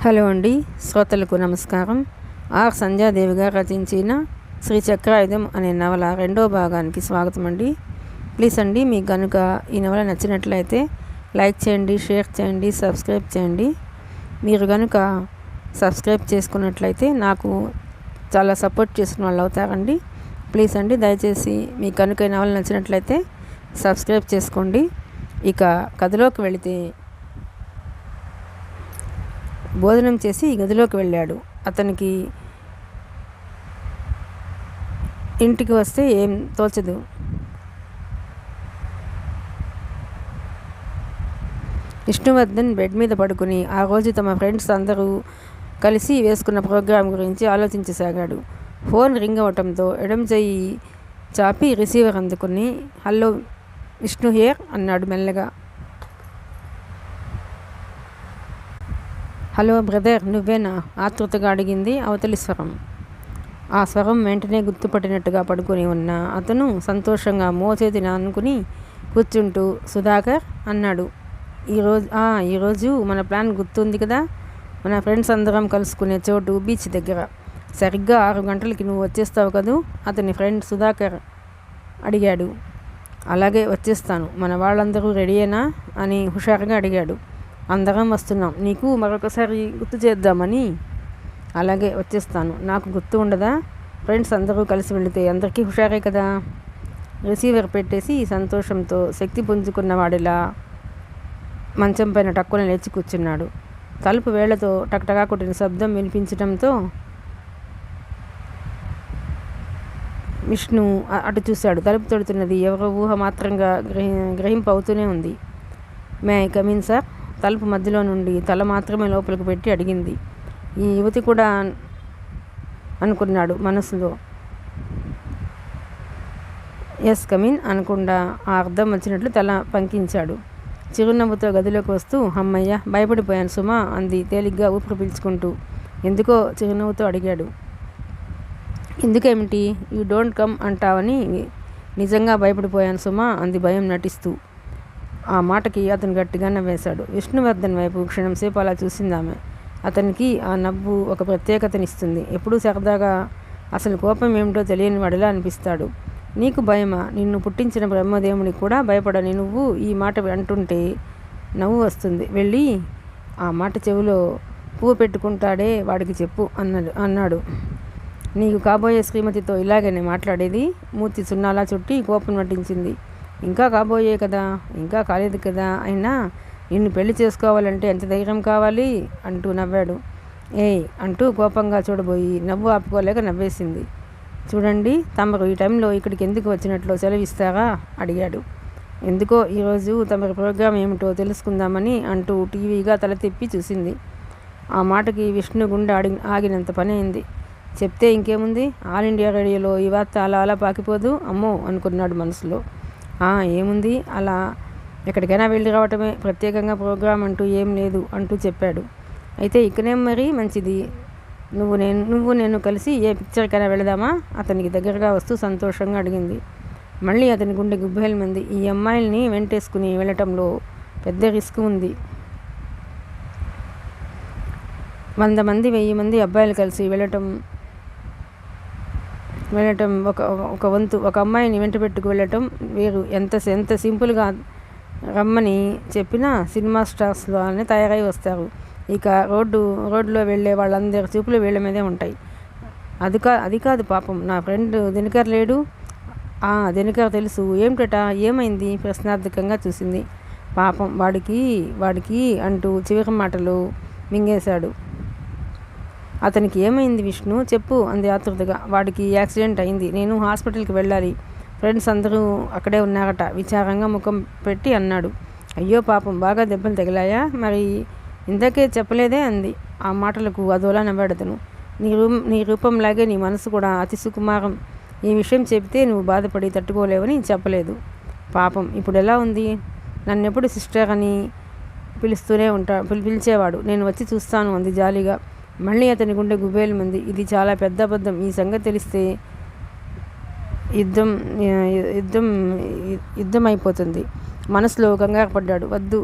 Hello అండి, శ్రోతలకు నమస్కారం. ఆర్ సంధ్యాదేవి గారు రచించిన శ్రీ చక్రాయుధం అనే నవల 2వ భాగానికి స్వాగతం అండి. ప్లీజ్ అండి, మీకు కనుక ఈ నవల నచ్చినట్లయితే లైక్ చేయండి, షేర్ చేయండి, సబ్స్క్రైబ్ చేయండి. మీరు కనుక సబ్స్క్రైబ్ చేసుకున్నట్లయితే నాకు చాలా సపోర్ట్ చేసిన వాళ్ళు అవుతారండి. ప్లీజ్ అండి, దయచేసి మీకు కనుక ఈ నవల నచ్చినట్లయితే సబ్స్క్రైబ్ చేసుకోండి. ఇక కథలోకి వెళితే, భోజనం చేసి గదిలోకి వెళ్ళాడు. అతనికి ఇంటికి వస్తే ఏం తోచదు. విష్ణువర్ధన్ బెడ్ మీద పడుకుని ఆ రోజు తమ ఫ్రెండ్స్ అందరూ కలిసి వేసుకున్న ప్రోగ్రాం గురించి ఆలోచించసాగాడు. ఫోన్ రింగ్ అవటంతో ఎడం చెయ్యి చాపి రిసీవర్ అందుకుని హలో విష్ణు హియర్ అన్నాడు మెల్లగా. హలో బ్రదర్, నువ్వేనా? ఆతృతగా అడిగింది అవతలి స్వరం. ఆ స్వరం వెంటనే గుర్తుపట్టినట్టుగా పడుకుని ఉన్న అతను సంతోషంగా మోచేతిని అనుకుని కూర్చుంటూ సుధాకర్ అన్నాడు. ఈరోజు మన ప్లాన్ గుర్తుంది కదా? మన ఫ్రెండ్స్ అందరం కలుసుకునే చోటు బీచ్ దగ్గర. సరిగ్గా 6 గంటలకి నువ్వు వచ్చేస్తావు కదూ? అతని ఫ్రెండ్ సుధాకర్ అడిగాడు. అలాగే వచ్చేస్తాను. మన వాళ్ళందరూ రెడీయేనా అని హుషారుగా అడిగాడు. అందరం వస్తున్నాం. నీకు మరొకసారి గుర్తు చేద్దామని. అలాగే వచ్చేస్తాను. నాకు గుర్తు ఉండదా? ఫ్రెండ్స్ అందరూ కలిసి వెళితే అందరికీ హుషారే కదా. రిసీవర్ పెట్టేసి సంతోషంతో శక్తి పుంజుకున్నవాడిలా మంచం పైన టక్కున లేచి కూర్చున్నాడు. తలుపు వేళ్లతో టక్టగా కొట్టిన శబ్దం వినిపించడంతో విష్ణు అటు చూశాడు. తలుపు తొడుతున్నది ఎవరో ఊహ మాత్రంగా గ్రహింపు అవుతూనే ఉంది. May I come in sir? తలుపు మధ్యలో నుండి తల మాత్రమే లోపలికి పెట్టి అడిగింది. ఈ యువతి కూడా అనుకున్నాడు మనసులో. ఎస్ కమిన్ అనకుండా ఆ అర్థం వచ్చినట్లు తల పంకించాడు. చిరునవ్వుతో గదిలోకి వస్తూ అమ్మయ్య, భయపడిపోయాను సుమా అంది తేలిగ్గా ఊపిరి పీల్చుకుంటూ. ఎందుకో చిరునవ్వుతో అడిగాడు. ఎందుకేమిటి? యూ డోంట్ కమ్ అంటావని నిజంగా భయపడిపోయాను సుమా అంది భయం నటిస్తూ. ఆ మాటకి అతను గట్టిగా నవ్వేశాడు. విష్ణువర్ధన్ వైపు క్షణంసేపు అలా చూసిందామె. అతనికి ఆ నవ్వు ఒక ప్రత్యేకతనిస్తుంది. ఎప్పుడూ సరదాగా, అసలు కోపం ఏమిటో తెలియని వాడిలా అనిపిస్తాడు. నీకు భయమా? నిన్ను పుట్టించిన బ్రహ్మదేవునికి కూడా భయపడని నువ్వు ఈ మాట అంటుంటే నవ్వు వస్తుంది. వెళ్ళి ఆ మాట చెవిలో పువ్వు పెట్టుకుంటాడే వాడికి చెప్పు అన్నాడు. నీకు కాబోయే శ్రీమతితో ఇలాగనే మాట్లాడేది? మూర్తి సున్నాలా చుట్టి కోపం నటించింది. ఇంకా కాబోయే కదా, ఇంకా కాలేదు కదా. అయినా నిన్ను పెళ్లి చేసుకోవాలంటే ఎంత ధైర్యం కావాలి అంటూ నవ్వాడు. ఏయ్ అంటూ కోపంగా చూడబోయి నవ్వు ఆపుకోలేక నవ్వేసింది. చూడండి, తమరు ఈ టైంలో ఇక్కడికి ఎందుకు వచ్చినట్లు సెలవిస్తారా అడిగాడు. ఎందుకో ఈరోజు తమరి ప్రోగ్రాం ఏమిటో తెలుసుకుందామని అంటూ టీవీగా తల తిప్పి చూసింది. ఆ మాటకి విష్ణు గుండె ఆగినంత పని అయింది. చెప్తే ఇంకేముంది, ఆల్ ఇండియా రేడియోలో ఈ వార్త అలా పాకిపోదు అమ్మో అనుకున్నాడు మనసులో. ఏముంది, అలా ఎక్కడికైనా వెళ్ళి రావటమే, ప్రత్యేకంగా ప్రోగ్రాం అంటూ ఏం లేదు అంటూ చెప్పాడు. అయితే ఇక్కడేం మరీ మంచిది. నువ్వు నేను కలిసి ఏ పిక్చర్కైనా వెళదామా? అతనికి దగ్గరగా వస్తూ సంతోషంగా అడిగింది. మళ్ళీ అతని గుండె గుబ్బేలమంది. ఈ అమ్మాయిల్ని వెంటేసుకుని వెళ్ళటంలో పెద్ద రిస్క్ ఉంది. 100 మంది 1000 మంది అబ్బాయిలు కలిసి వెళ్ళటం ఒక వంతు. ఒక అమ్మాయిని వెంట పెట్టుకు వెళ్ళటం వేరు. ఎంత సింపుల్గా రమ్మని చెప్పినా సినిమా స్టార్స్లోనే తయారై వస్తారు. ఇక రోడ్లో వెళ్ళే వాళ్ళందరి చూపులు వీళ్ళ మీదే ఉంటాయి. అది కాదు పాపం, నా ఫ్రెండ్ దినకర్ లేడు? దినకర్ తెలుసు. ఏమిటట? ఏమైంది? ప్రశ్నార్థకంగా చూసింది. పాపం వాడికి అంటూ చివరి మాటలు మింగేశాడు. అతనికి ఏమైంది విష్ణు? చెప్పు అంది ఆతృతగా. వాడికి యాక్సిడెంట్ అయింది. నేను హాస్పిటల్కి వెళ్ళాలి. ఫ్రెండ్స్ అందరూ అక్కడే ఉన్నారట విచారంగా ముఖం పెట్టి అన్నాడు. అయ్యో పాపం, బాగా దెబ్బలు తగిలాయా? మరి ఇందాకే చెప్పలేదే అంది. ఆ మాటలకు అదోలా నవ్వాడతను. నీ రూపంలాగే నీ మనసు కూడా అతి సుకుమారం. ఈ విషయం చెబితే నువ్వు బాధపడి తట్టుకోలేవని చెప్పలేదు. పాపం, ఇప్పుడు ఎలా ఉంది? నన్నెప్పుడు సిస్టర్ అని పిలిచేవాడు. నేను వచ్చి చూస్తాను అంది జాలీగా. మళ్ళీ అతని గుండె గుబేలమంది. ఇది చాలా పెద్ద అబద్ధం. ఈ సంగతి తెలిస్తే యుద్ధం అయిపోతుంది. మనసులో కంగారు పడ్డాడు. వద్దు,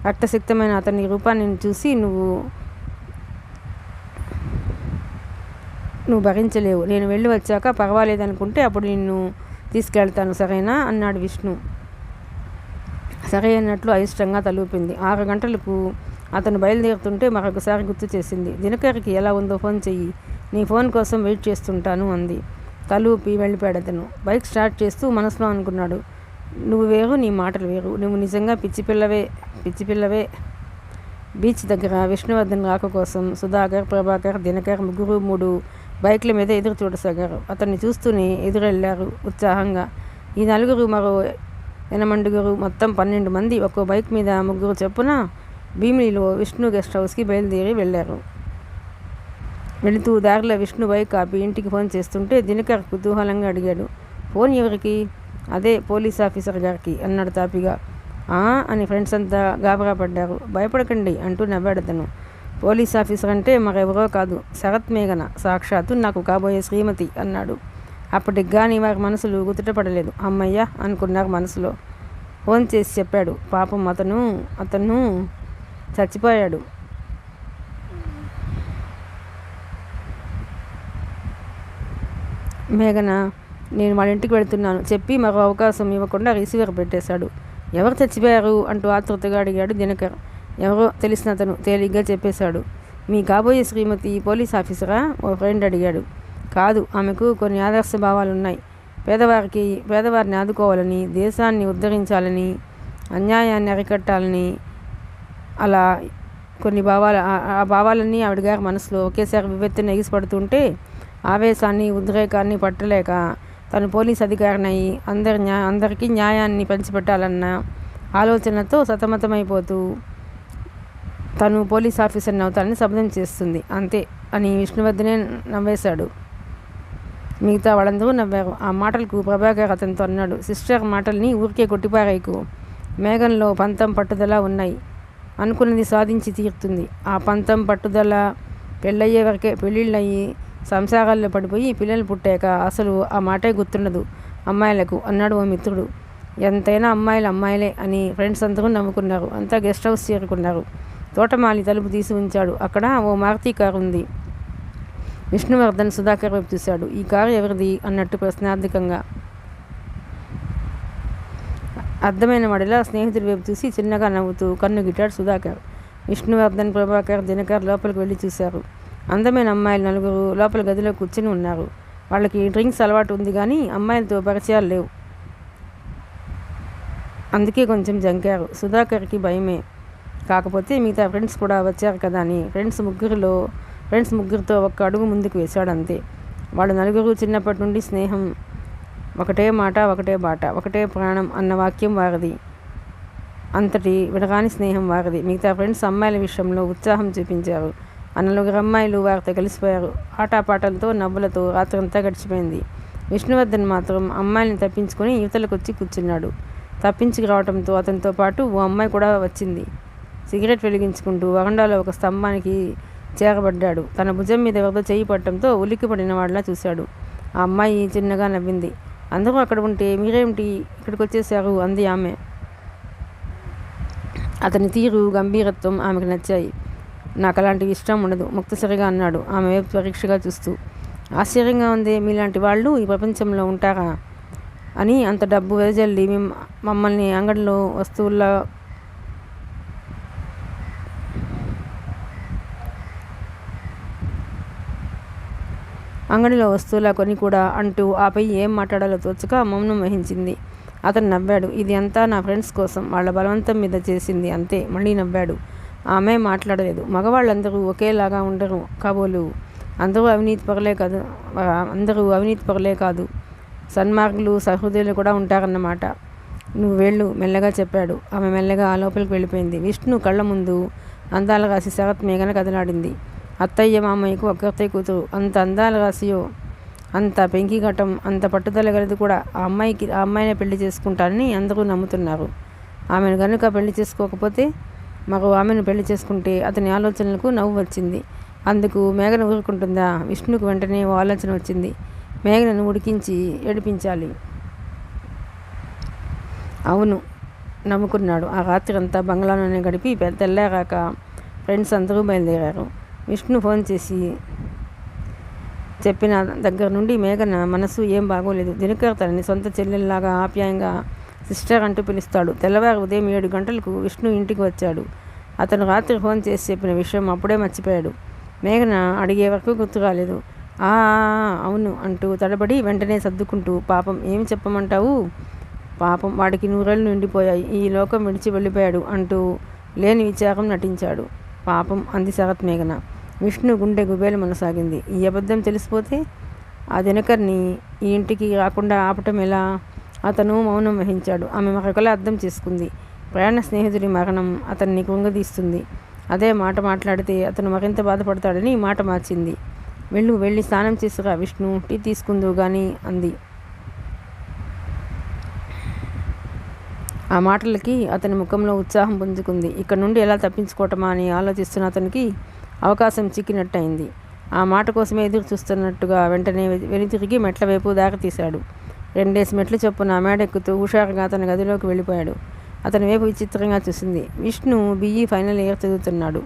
రక్తసిక్తమైన అతని రూపాన్ని చూసి నువ్వు నువ్వు భరించలేవు. నేను వెళ్ళి వచ్చాక పర్వాలేదనుకుంటే అప్పుడు నిన్ను తీసుకెళ్తాను, సరేనా అన్నాడు విష్ణు. సరే అన్నట్లు అయిష్టంగా తలూపింది. 6 గంటలకు అతను బయలుదేరుతుంటే మరొకసారి గుర్తు చేసింది. దినకర్కి ఎలా ఉందో ఫోన్ చెయ్యి, నీ ఫోన్ కోసం వెయిట్ చేస్తుంటాను అంది. తలూపి వెళ్ళిపోయాడు అతను. బైక్ స్టార్ట్ చేస్తూ మనసులో అనుకున్నాడు, నువ్వు వేరు, నీ మాటలు వేరు. నువ్వు నిజంగా పిచ్చిపిల్లవే. బీచ్ దగ్గర విష్ణువర్ధన్ రాక కోసం సుధాకర్, ప్రభాకర్, దినకర్ ముగ్గురు 3 బైక్ల మీద ఎదురు చూడసాగారు. అతన్ని చూస్తూనే ఎదురెళ్లారు ఉత్సాహంగా. ఈ 4 మరో 8 మొత్తం 12 మంది ఒక్కో బైక్ మీద 3 చొప్పున భీమిలిలో విష్ణు గెస్ట్ హౌస్కి బయలుదేరి వెళ్ళారు. వెళుతూ దారిలో విష్ణు బైక్ ఆపి ఇంటికి ఫోన్ చేస్తుంటే దినకర్ కుతూహలంగా అడిగాడు, ఫోన్ ఎవరికి? అదే పోలీస్ ఆఫీసర్ గారికి అన్నాడు తాపిగా. అని ఫ్రెండ్స్ అంతా గాబరా పడ్డారు. భయపడకండి అంటూ నవ్వాడు అతను. పోలీస్ ఆఫీసర్ అంటే మరెవరో కాదు, శరత్ మేఘన, సాక్షాత్తు నాకు కాబోయే శ్రీమతి అన్నాడు. అప్పటికి కానీ వారి మనసులు గుర్తుపడలేదు. అమ్మయ్య అనుకున్నారు మనసులో. ఫోన్ చేసి చెప్పాడు, పాపం అతను చచ్చిపోయాడు. మేఘన, నేను వాళ్ళ ఇంటికి వెళుతున్నాను చెప్పి మరో అవకాశం ఇవ్వకుండా రిసీవర్ పెట్టేశాడు. ఎవరు చచ్చిపోయారు అంటూ ఆతృతగా అడిగాడు దినకర్. ఎవరో తెలిసిన అతను తేలిగ్గా చెప్పేశాడు. మీ కాబోయే శ్రీమతి పోలీస్ ఆఫీసరా? ఓ ఫ్రెండ్ అడిగాడు. కాదు, ఆమెకు కొన్ని ఆదర్శ భావాలున్నాయి. పేదవారిని ఆదుకోవాలని, దేశాన్ని ఉద్ధరించాలని, అన్యాయాన్ని అరికట్టాలని, అలా కొన్ని ఆ భావాలన్నీ ఆవిడ గారి మనసులో ఒకేసారి వివెత్తున ఎగిసిపడుతుంటే ఆవేశాన్ని, ఉద్రేకాన్ని పట్టలేక తను పోలీస్ అధికారినై అందరికీ న్యాయాన్ని పంచిపెట్టాలన్న ఆలోచనతో సతమతమైపోతూ తను పోలీస్ ఆఫీసర్ని అవుతానని శపథం చేస్తుంది అంతే అని విష్ణువర్ధనే నవ్వేశాడు. మిగతా వాళ్ళందరూ నవ్వారు. ఆ మాటలకు ప్రభాకర్ అతనితో అన్నాడు, సిస్టర్ మాటల్ని ఊరికే కొట్టిపారేకు. మేఘంలో పంతం పట్టుదల ఉన్నాయి. అనుకున్నది సాధించి తీరుతుంది. ఆ పంతం పట్టుదల పెళ్ళయ్యే వరకే. పెళ్ళిళ్ళయ్యి సంసారాల్లో పడిపోయి పిల్లలు పుట్టాక అసలు ఆ మాటే గుర్తుండదు అమ్మాయిలకు అన్నాడు ఓ మిత్రుడు. ఎంతైనా అమ్మాయిలే అని ఫ్రెండ్స్ అందరూ నవ్వుకున్నారు. అంతా గెస్ట్ హౌస్ చేరుకున్నారు. తోటమాలి తలుపు తీసి ఉంచాడు. అక్కడ ఓ మారుతి కారు ఉంది. విష్ణువర్ధన్ సుధాకర్ వైపు చూశాడు. ఈ కారు ఎవరిది అన్నట్టు ప్రశ్నార్థకంగా. అర్థమైన వాడిలా స్నేహితుడి వైపు చూసి చిన్నగా నవ్వుతూ కన్ను గిట్టాడు సుధాకర్. విష్ణువర్ధన్, ప్రభాకర్, దినకర్ లోపలికి వెళ్ళి చూశారు. అందమైన అమ్మాయిలు 4 లోపల గదిలో కూర్చుని ఉన్నారు. వాళ్ళకి డ్రింక్స్ అలవాటు ఉంది కానీ అమ్మాయిలతో పరిచయాలు లేవు. అందుకే కొంచెం జంకారు. సుధాకర్కి భయమే. కాకపోతే మిగతా ఫ్రెండ్స్ కూడా వచ్చారు కదా అని ఫ్రెండ్స్ ముగ్గురితో ఒక్క అడుగు ముందుకు వేశాడు అంతే. వాళ్ళు 4 చిన్నప్పటి నుండి స్నేహం. ఒకటే మాట, ఒకటే బాట, ఒకటే ప్రాణం అన్న వాక్యం వారిది. అంతటి విడగాని స్నేహం వారిది. మిగతా ఫ్రెండ్స్ అమ్మాయిల విషయంలో ఉత్సాహం చూపించారు. ఆ 4 అమ్మాయిలు వారితో కలిసిపోయారు. ఆటపాటలతో, నవ్వులతో రాత్రంతా గడిచిపోయింది. విష్ణువర్ధన్ మాత్రం అమ్మాయిని తప్పించుకొని యువతలకు వచ్చి కూర్చున్నాడు. తప్పించుకు రావడంతో అతనితో పాటు ఓ అమ్మాయి కూడా వచ్చింది. సిగరెట్ వెలిగించుకుంటూ వరండాలో ఒక స్తంభానికి చేరబడ్డాడు. తన భుజం మీద ఎవరితో చేయి పట్టడంతో ఉలిక్కి పడిన వాళ్ళ చూశాడు. ఆ అమ్మాయి చిన్నగా నవ్వింది. అందరూ అక్కడ ఉంటే మీరేమిటి ఇక్కడికి వచ్చేసారు అంది ఆమె. అతని తీరు, గంభీరత్వం ఆమెకు నచ్చాయి. నాకు అలాంటివి ఇష్టం ఉండదు ముక్తసరిగా అన్నాడు ఆమె వైపు పరీక్షగా చూస్తూ. ఆశ్చర్యంగా ఉంది, మీలాంటి వాళ్ళు ఈ ప్రపంచంలో ఉంటారా అని. అంత డబ్బు వెదజల్లి మమ్మల్ని అంగడిలో వస్తువులా కొని కూడా అంటూ ఆపై ఏం మాట్లాడాలో తోచక మౌనం వహించింది. అతను నవ్వాడు. ఇది అంతా నా ఫ్రెండ్స్ కోసం, వాళ్ళ బలవంతం మీద చేసింది అంతే. మళ్ళీ నవ్వాడు. ఆమె మాట్లాడలేదు. మగవాళ్ళందరూ ఒకేలాగా ఉండరు కాబోలు. అందరూ అవినీతి పరులే కాదు, సన్మార్గులు, సహృదయులు కూడా ఉంటారన్నమాట. నువ్వు వెళ్ళు మెల్లగా చెప్పాడు. ఆమె మెల్లగా లోపలికి వెళ్ళిపోయింది. విష్ణు కళ్ళ ముందు అందాల రాసి శరత్ మేఘన కదలాడింది. అత్తయ్య మామయ్యకు ఒక్కతే కూతురు. అంత అందాల రాసియో, అంత పెంకిఘటం, అంత పట్టుదల గలది కూడా. ఆ అమ్మాయినే పెళ్లి చేసుకుంటానని అందరూ నమ్ముతున్నారు. ఆమెను కనుక పెళ్లి చేసుకోకపోతే మరో ఆమెను పెళ్లి చేసుకుంటే అతని ఆలోచనలకు నవ్వు వచ్చింది. అందుకు మేఘన ఊరుకుంటుందా? విష్ణుకు వెంటనే ఓ ఆలోచన వచ్చింది. మేఘనను ఉడికించి ఏడిపించాలి. అవును నమ్ముకున్నాడు. ఆ రాత్రి అంతా బంగ్లాలోనే గడిపి తెల్లారాక ఫ్రెండ్స్ అందరూ బయలుదేరారు. విష్ణు ఫోన్ చేసి చెప్పిన దగ్గర నుండి మేఘన మనసు ఏం బాగోలేదు. దినకర్ తనని సొంత చెల్లెల్లాగా ఆప్యాయంగా సిస్టర్ అంటూ పిలుస్తాడు. తెల్లవారు ఉదయం 7 గంటలకు విష్ణు ఇంటికి వచ్చాడు. అతను రాత్రి ఫోన్ చేసి చెప్పిన విషయం అప్పుడే మర్చిపోయాడు. మేఘన అడిగే వరకు గుర్తు రాలేదు. అవును అంటూ తడబడి వెంటనే సర్దుకుంటూ, పాపం ఏమి చెప్పమంటావు, పాపం వాడికి 100 ఏళ్ళు నిండిపోయాయి, ఈ లోకం విడిచి వెళ్ళిపోయాడు అంటూ లేని విచారం నటించాడు. పాపం అంది శరత్ మేఘన. విష్ణు గుండె గుబేలు మనసాగింది. ఈ అబద్ధం తెలిసిపోతే ఆ దినకర్ని ఈ ఇంటికి రాకుండా ఆపటం ఎలా? అతను మౌనం వహించాడు. ఆమె మరొకలా అర్థం చేసుకుంది. ప్రయాణ స్నేహితుడి మరణం అతన్ని కృంగదీస్తుంది. అదే మాట మాట్లాడితే అతను మరింత బాధపడతాడని మాట మార్చింది. వెళ్ళి స్నానం చేసురా విష్ణు, టీ తీసుకుందువు గాని అంది. ఆ మాటలకి అతని ముఖంలో ఉత్సాహం పుంజుకుంది. ఇక్కడ నుండి ఎలా తప్పించుకోవటమా అని ఆలోచిస్తున్న అతనికి అవకాశం చిక్కినట్టయింది. ఆ మాట కోసమే ఎదురు చూస్తున్నట్టుగా వెంటనే వెనుతిరిగి మెట్ల వైపు దారి తీశాడు. 2 మెట్లు చొప్పున మేడెక్కుతూ హుషారుగా తన గదిలోకి వెళ్ళిపోయాడు. అతని వైపు విచిత్రంగా చూసింది. విష్ణు BE ఫైనల్ ఇయర్ చదువుతున్నాడు.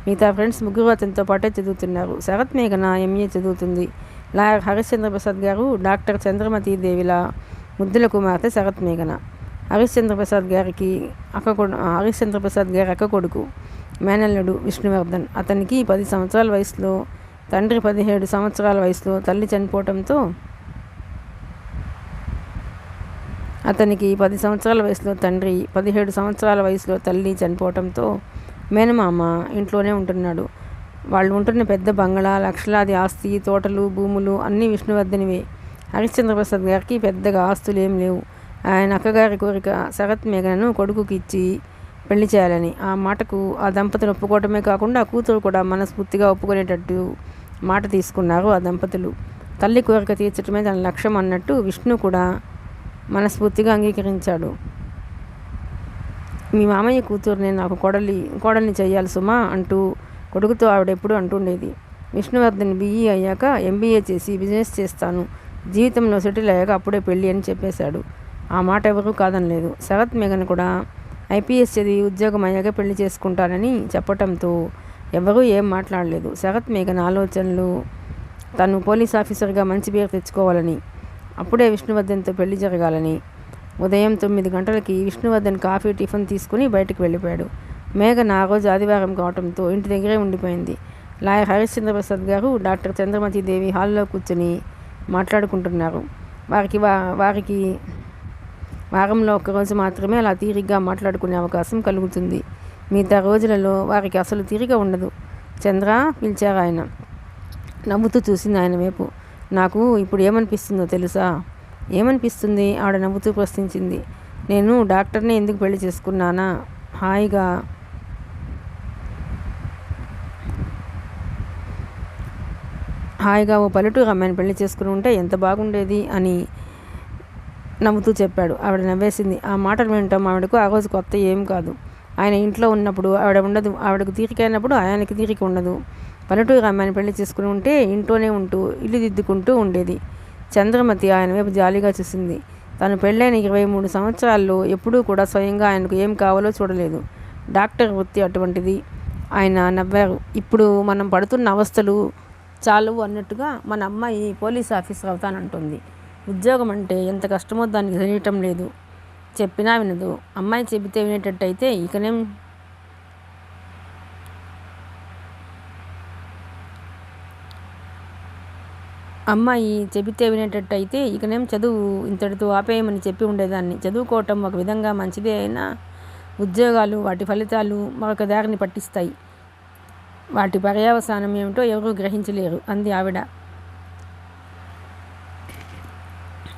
మిగతా ఫ్రెండ్స్ ముగ్గురు అతనితో పాటే చదువుతున్నారు. శరత్ మేఘన MA చదువుతుంది. లాయర్ హరిశ్చంద్ర ప్రసాద్ గారు డాక్టర్ చంద్రమతి దేవిల ముద్దుల కుమార్తె శరత్ మేఘన. హరిశ్చంద్ర ప్రసాద్ గారి అక్క కొడుకు మేనల్లుడు విష్ణువర్ధన్. అతనికి 10 సంవత్సరాల వయసులో తండ్రి, 17 సంవత్సరాల వయసులో తల్లి చనిపోవటంతో అతనికి 10 సంవత్సరాల వయసులో తండ్రి, 17 సంవత్సరాల వయసులో తల్లి చనిపోవటంతో మేనమామ ఇంట్లోనే ఉంటున్నాడు. వాళ్ళు ఉంటున్న పెద్ద బంగళా, లక్షలాది ఆస్తి, తోటలు, భూములు అన్నీ విష్ణువర్ధనివే. హరిశ్చంద్ర ప్రసాద్ గారికి పెద్దగా ఆస్తులు ఏం లేవు. ఆయన అక్కగారి కోరిక శరత్ మేఘనను కొడుకుకి ఇచ్చి పెళ్లి చేయాలని. ఆ మాటకు ఆ దంపతులు ఒప్పుకోవటమే కాకుండా కూతురు కూడా మనస్ఫూర్తిగా ఒప్పుకునేటట్టు మాట తీసుకున్నారు ఆ దంపతులు. తల్లి కోరిక తీర్చడమే తన లక్ష్యం అన్నట్టు విష్ణు కూడా మనస్ఫూర్తిగా అంగీకరించాడు. మీ మామయ్య కూతురునే నాకు కోడల్ని చెయ్యాలి సుమా అంటూ కొడుకుతో ఆవిడెప్పుడు అంటుండేది. విష్ణువర్ధన్ BE అయ్యాక MBA చేసి బిజినెస్ చేస్తాను, జీవితంలో సెటిల్ అయ్యాక అప్పుడే పెళ్ళి అని చెప్పేశాడు. ఆ మాట ఎవరూ కాదనలేదు. శరత్ మేఘన్ కూడా IPS చదివి ఉద్యోగం అయ్యాక పెళ్లి చేసుకుంటానని చెప్పటంతో ఎవరూ ఏం మాట్లాడలేదు. శరత్ మేఘన్ ఆలోచనలు తను పోలీస్ ఆఫీసర్గా మంచి పేరు తెచ్చుకోవాలని, అప్పుడే విష్ణువర్ధన్తో పెళ్లి జరగాలని. ఉదయం 9 గంటలకి విష్ణువర్ధన్ కాఫీ, టిఫిన్ తీసుకుని బయటకు వెళ్ళిపోయాడు. మేఘన ఆ రోజు ఆదివారం కావడంతో ఇంటి దగ్గరే ఉండిపోయింది. లాయర్ హరిశ్చంద్ర ప్రసాద్ గారు డాక్టర్ చంద్రమతి దేవి హాల్లో కూర్చొని మాట్లాడుకుంటున్నారు. వారికి వారంలో ఒక్కరోజు మాత్రమే అలా తీరిగ్గా మాట్లాడుకునే అవకాశం కలుగుతుంది. మిగతా రోజులలో వారికి అసలు తీరిక ఉండదు. చంద్ర పిలిచారు ఆయన. నవ్వుతూ చూసింది ఆయన వైపు. నాకు ఇప్పుడు ఏమనిపిస్తుందో తెలుసా? ఏమనిపిస్తుంది? ఆవిడ నవ్వుతూ ప్రశ్నించింది. నేను డాక్టర్ని ఎందుకు పెళ్లి చేసుకున్నానా? హాయిగా ఓ పల్లెటూరు అమ్మాయిని పెళ్లి చేసుకుని ఉంటే ఎంత బాగుండేది అని నవ్వుతూ చెప్పాడు. ఆవిడ నవ్వేసింది. ఆ మాటలు వినటం ఆవిడకు ఆ రోజు కొత్త ఏం కాదు. ఆయన ఇంట్లో ఉన్నప్పుడు ఆవిడ ఉండదు, ఆవిడకు తీరికైనప్పుడు ఆయనకి తీరిక ఉండదు. పల్లెటూరు అమ్మాయిని పెళ్లి చేసుకుని ఉంటే ఇంట్లోనే ఉంటూ ఇల్లు దిద్దుకుంటూ ఉండేది. చంద్రమతి ఆయన వైపు జాలిగా చూసింది. తను పెళ్ళైన 23 సంవత్సరాల్లో ఎప్పుడూ కూడా స్వయంగా ఆయనకు ఏం కావాలో చూడలేదు. డాక్టర్ వృత్తి అటువంటిది. ఆయన నవ్వారు. ఇప్పుడు మనం పడుతున్న అవస్థలు చాలు అన్నట్టుగా మన అమ్మాయి పోలీస్ ఆఫీసర్ అవుతానంటుంది. ఉద్యోగం అంటే ఎంత కష్టమో దానికి తెలియటం లేదు. చెప్పినా వినదు. అమ్మాయి చెబితే వినేటట్టయితే ఇకనేం చదువు ఇంతటితో ఆపేయమని చెప్పి ఉండేదాన్ని. చదువుకోవటం ఒక విధంగా మంచిదే అయినా ఉద్యోగాలు, వాటి ఫలితాలు మరొక దారిని పట్టిస్తాయి. వాటి పర్యవసానం ఏమిటో ఎవరూ గ్రహించలేరు అంది ఆవిడ.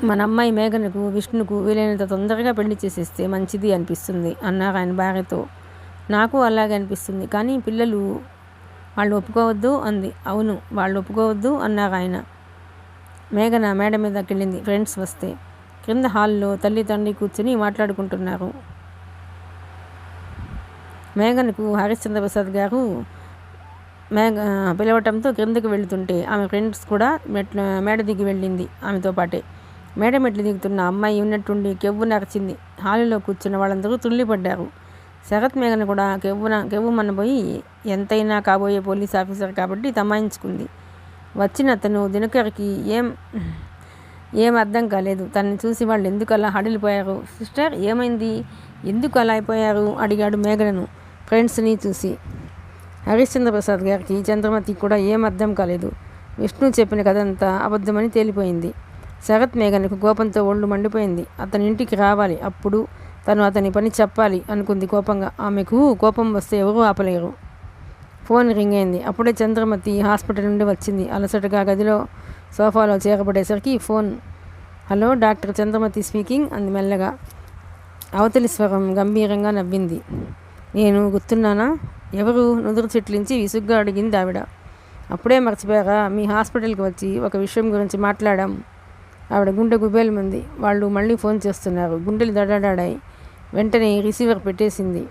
మన అమ్మాయి మేఘనకు, విష్ణుకు వీలైనంత తొందరగా పెళ్లి చేసేస్తే మంచిది అనిపిస్తుంది అన్నారు ఆయన భార్యతో. నాకు అలాగే అనిపిస్తుంది, కానీ పిల్లలు వాళ్ళు ఒప్పుకోవద్దు అంది. అవును, వాళ్ళు ఒప్పుకోవద్దు అన్నారు ఆయన. మేఘన మేడ మీదకి వెళ్ళింది. ఫ్రెండ్స్ వస్తే క్రింద హాల్లో తల్లి తండ్రి కూర్చుని మాట్లాడుకుంటున్నారు. మేఘనకు హరిశ్చంద్ర ప్రసాద్ గారు పిలవటంతో క్రిందకి వెళుతుంటే ఆమె ఫ్రెండ్స్ కూడా మేడ దిగి వెళ్ళింది ఆమెతో పాటే. మేడ మెట్లు దిగుతున్న అమ్మాయి ఉన్నట్టుండి కెవ్వు నరచింది. హాలులో కూర్చున్న వాళ్ళందరూ తుళ్ళిపడ్డారు. శరత్ మేఘన కూడా కెవ్వు మనబోయి ఎంతైనా కాబోయే పోలీస్ ఆఫీసర్ కాబట్టి తమాయించుకుంది. వచ్చిన అతను దినకర్కి ఏం అర్థం కాలేదు. తనని చూసి వాళ్ళు ఎందుకు అలా హడిలిపోయారు. సిస్టర్ ఏమైంది, ఎందుకు అలా అయిపోయారు అడిగాడు మేఘనను ఫ్రెండ్స్ని చూసి. హరిశ్చంద్ర ప్రసాద్ గారికి చంద్రమతి కూడా ఏం అర్థం కాలేదు. విష్ణు చెప్పిన కథంతా అబద్ధమని తేలిపోయింది. శరత్ మేఘనకు కోపంతో ఒళ్ళు మండిపోయింది. అతని ఇంటికి రావాలి, అప్పుడు తను అతని పని చెప్పాలి అనుకుంది కోపంగా. ఆమెకు కోపం వస్తే ఎవరూ ఆపలేరు. ఫోన్ రింగ్ అయింది. అప్పుడే చంద్రమతి హాస్పిటల్ నుండి వచ్చింది. అలసటగా గదిలో సోఫాలో చేరబడేసరికి phone. Hello, doctor Chandramathi speaking అంది మెల్లగా. అవతలి స్వరం గంభీరంగా నవ్వింది. నేను గుర్తున్నానా? ఎవరు? నుదురు చిట్లించి విసుగ్గా అడిగింది ఆవిడ. అప్పుడే మర్చిపోయారా? మీ హాస్పిటల్కి వచ్చి ఒక విషయం గురించి మాట్లాడాం. ఆవిడ గుండె గుబేలమంది. వాళ్ళు మళ్ళీ ఫోన్ చేస్తున్నారు. గుండెలు దడాడాయి. వెంటనే రిసీవర్ పెట్టేసింది.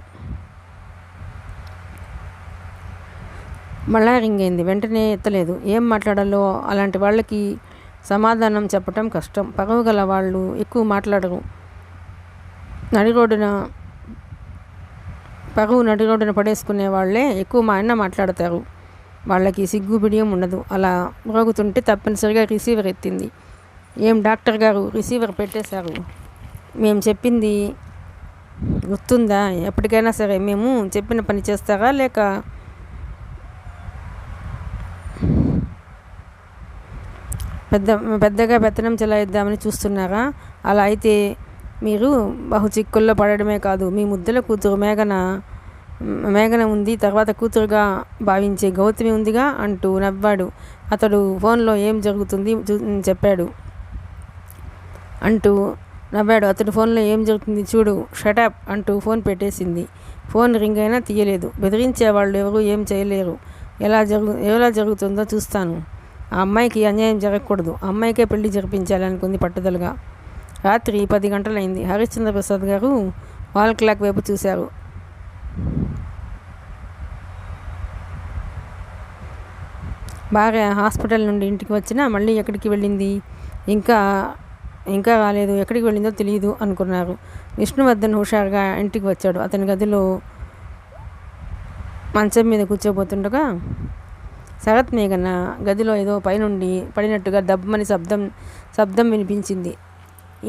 మళ్ళా రింగ్ అయింది. వెంటనే ఎత్తలేదు. ఏం మాట్లాడాలో అలాంటి వాళ్ళకి సమాధానం చెప్పటం కష్టం. పరువు గల వాళ్ళు ఎక్కువ మాట్లాడరు. నడిరోడ్డున పడేసుకునే వాళ్ళే ఎక్కువ మాట్లాడతారు. వాళ్ళకి సిగ్గు బిడియం ఉండదు. అలా మ్రోగుతుంటే తప్పనిసరిగా రిసీవర్ ఎత్తింది. ఏం డాక్టర్ గారు, రిసీవర్ పెట్టేశారు? మేము చెప్పింది గుర్తుందా? ఎప్పటికైనా సరే మేము చెప్పిన పని చేస్తారా, లేక పెద్దగా పెత్తనం చెలాయిద్దామని చూస్తున్నారా? అలా అయితే మీరు బహు చిక్కుల్లో పడడమే కాదు, మీ ముద్దుల కూతురు మేఘన ఉంది, తర్వాత కూతురుగా భావించే గౌతమి ఉందిగా అంటూ నవ్వాడు. అతడు ఫోన్లో ఏం జరుగుతుంది చూడు, షటప్ అంటూ ఫోన్ పెట్టేసింది. ఫోన్ రింగ్ అయినా తీయలేదు. బెదిరించే వాళ్ళు ఎవరు ఏం చేయలేరు. ఎలా జరుగుతుందో చూస్తాను. ఆ అమ్మాయికి అన్యాయం జరగకూడదు. అమ్మాయికే పెళ్లి జరిపించాలనుకుంది పట్టుదలగా. రాత్రి 10 గంటలైంది. హరిశ్చంద్ర ప్రసాద్ గారు వాల్ క్లాక్ వైపు చూశారు. భార్య హాస్పిటల్ నుండి ఇంటికి వచ్చినా మళ్ళీ ఎక్కడికి వెళ్ళింది? ఇంకా రాలేదు. ఎక్కడికి వెళ్ళిందో తెలియదు అనుకున్నారు. విష్ణువర్ధన్ హుషారుగా ఇంటికి వచ్చాడు. అతని గదిలో మంచం మీద కూర్చోబోతుండగా శరత్ మేఘన గదిలో ఏదో పైనుండి పడినట్టుగా దబ్బమని శబ్దం వినిపించింది.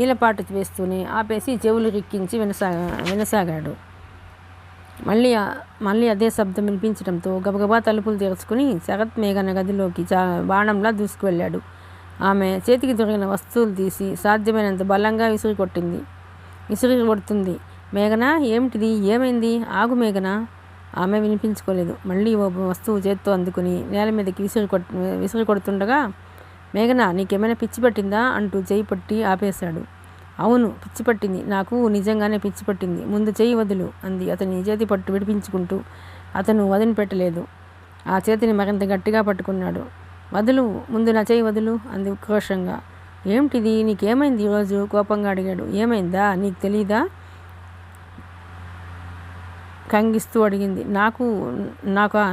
ఈలపాటు వేస్తూనే ఆపేసి చెవులు రిక్కించి వినసాగాడు. మళ్ళీ అదే శబ్దం వినిపించడంతో గబగబా తలుపులు తెరుచుకుని శరత్ మేఘన గదిలోకి బాణంలా దూసుకువెళ్ళాడు. ఆమె చేతికి దొరికిన వస్తువులు తీసి సాధ్యమైనంత బలంగా విసిరి కొడుతుంది. మేఘన, ఏమిటిది? ఏమైంది? ఆగు మేఘన. ఆమె వినిపించుకోలేదు. మళ్ళీ ఓ వస్తువు చేత్తో అందుకుని నేల మీదకి విసిరి కొడుతుండగా, మేఘన, నీకేమైనా పిచ్చి పట్టిందా అంటూ చెయ్యి పట్టి ఆపేశాడు. అవును, పిచ్చి పట్టింది. నాకు నిజంగానే పిచ్చి పట్టింది. ముందు చెయ్యి వదులు అంది అతని చేతి పట్టు విడిపించుకుంటూ. అతను వదిలిపెట్టలేదు. ఆ చేతిని మరింత గట్టిగా పట్టుకున్నాడు. వదులు, ముందు నా చెయ్యి వదులు అంది ఉక్రోషంగా. ఏమిటిది? నీకేమైంది ఈరోజు? కోపంగా అడిగాడు. ఏమైందా? నీకు తెలీదా? కంగిస్తూ అడిగింది.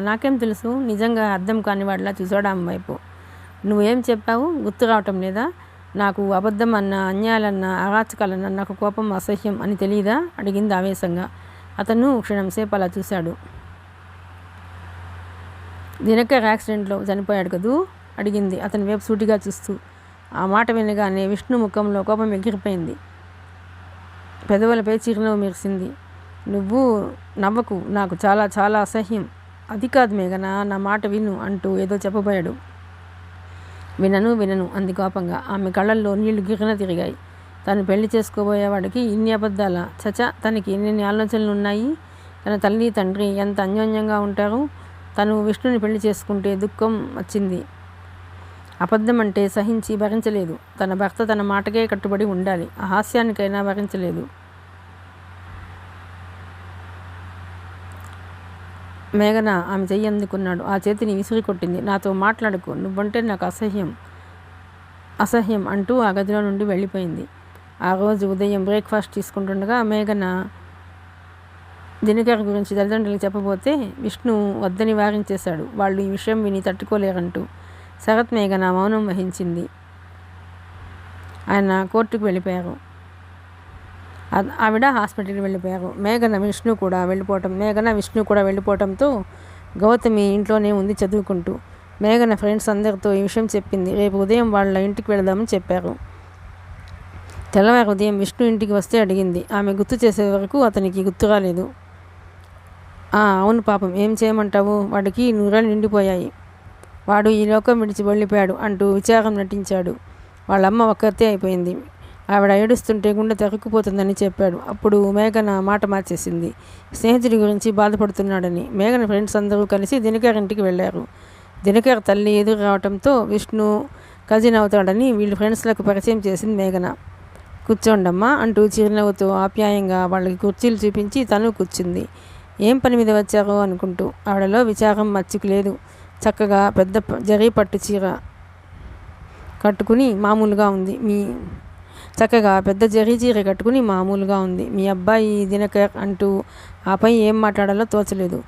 నాకేం తెలుసు? నిజంగా అర్థం కాని వాడిలా చూసాడు ఆమె వైపు. నువ్వేం చెప్పావు? గుర్తు రావటం లేదా? నాకు అబద్ధం అన్నా, అన్యాయాలన్నా, అరాచకాలన్నా నాకు కోపం, అసహ్యం అని తెలీదా? అడిగింది ఆవేశంగా. అతను క్షణంసేపు అలా చూశాడు. దినకర్ యాక్సిడెంట్లో చనిపోయాడు కదూ? అడిగింది అతని వైపు సూటిగా చూస్తూ. ఆ మాట వినగానే విష్ణు ముఖంలో కోపం ఎగిరిపోయింది. పెదవులపై చిరునవ్వు మెరిసింది. నువ్వు నవ్వకు, నాకు చాలా చాలా అసహ్యం. అది కాదు మేఘన, నా మాట విను అంటూ ఏదో చెప్పబోయాడు. వినను అంది కోపంగా. ఆమె కళ్ళల్లో నీళ్లు గిర్రన తిరిగాయి. తను పెళ్లి చేసుకోబోయేవాడికి ఇన్ని అబద్ధాలా? తనకి ఎన్ని ఆలోచనలు ఉన్నాయి? తన తల్లి తండ్రి ఎంత అన్యోన్యంగా ఉంటారు. తను విష్ణుని పెళ్లి చేసుకుంటే దుఃఖం వచ్చింది. అబద్ధం అంటే సహించి భరించలేదు. తన భర్త తన మాటకే కట్టుబడి ఉండాలి. ఆ హాస్యానికైనా భరించలేదు. మేఘన ఆమె చెయ్యి అందుకున్నాడు. ఆ చేతిని విసిరి కొట్టింది. నాతో మాట్లాడకు, నువ్వంటే నాకు అసహ్యం అంటూ ఆ గదిలో నుండి వెళ్ళిపోయింది. ఆ రోజు ఉదయం బ్రేక్ఫాస్ట్ తీసుకుంటుండగా మేఘన దినకర్ గురించి తల్లిదండ్రులకు చెప్పబోతే విష్ణు వద్దని వారించేశాడు. వాళ్ళు ఈ విషయం విని తట్టుకోలేరంటూ. శరత్ మేఘన మౌనం వహించింది. ఆయన కోర్టుకు వెళ్ళిపోయారు. ఆవిడ హాస్పిటల్కి వెళ్ళిపోయారు. మేఘన విష్ణు కూడా వెళ్ళిపోవటంతో గౌతమి ఇంట్లోనే ఉంది చదువుకుంటూ. మేఘన ఫ్రెండ్స్ అందరితో ఈ విషయం చెప్పింది. రేపు ఉదయం వాళ్ళ ఇంటికి వెళదామని చెప్పారు. తెల్లవారు ఉదయం విష్ణు ఇంటికి వస్తే అడిగింది. ఆమె గుర్తు చేసే వరకు అతనికి గుర్తు రాలేదు. అవును పాపం, ఏం చేయమంటావు, వాడికి 100 నిండిపోయాయి. వాడు ఈ లోకం విడిచి వెళ్ళిపోయాడు అంటూ విచారం నటించాడు. వాళ్ళమ్మ ఒక్కతే అయిపోయింది. ఆవిడ ఏడుస్తుంటే గుండె తరుక్కుపోతుందని చెప్పాడు. అప్పుడు మేఘన మాట మార్చేసింది. స్నేహితుడి గురించి బాధపడుతున్నాడని. మేఘన ఫ్రెండ్స్ అందరూ కలిసి దినకర్ ఇంటికి వెళ్ళారు. దినకర్ తల్లి ఎదురు రావడంతో విష్ణు కజిన్ అవుతాడని వీళ్ళు ఫ్రెండ్స్లకు పరిచయం చేసింది మేఘన. కూర్చోండమ్మా అంటూ చిరునవ్వుతో ఆప్యాయంగా వాళ్ళకి కుర్చీలు చూపించి తను కూర్చుంది. ఏం పని మీద వచ్చారో అనుకుంటూ. ఆవిడలో విచారం మచ్చికు లేదు. చక్కగా పెద్ద జరీ పట్టు చీర కట్టుకుని మామూలుగా ఉంది. మామూలుగా ఉంది. మీ అబ్బాయి దినకర్ అంటూ ఆపై ఏం మాట్లాడాలో తోచలేదు.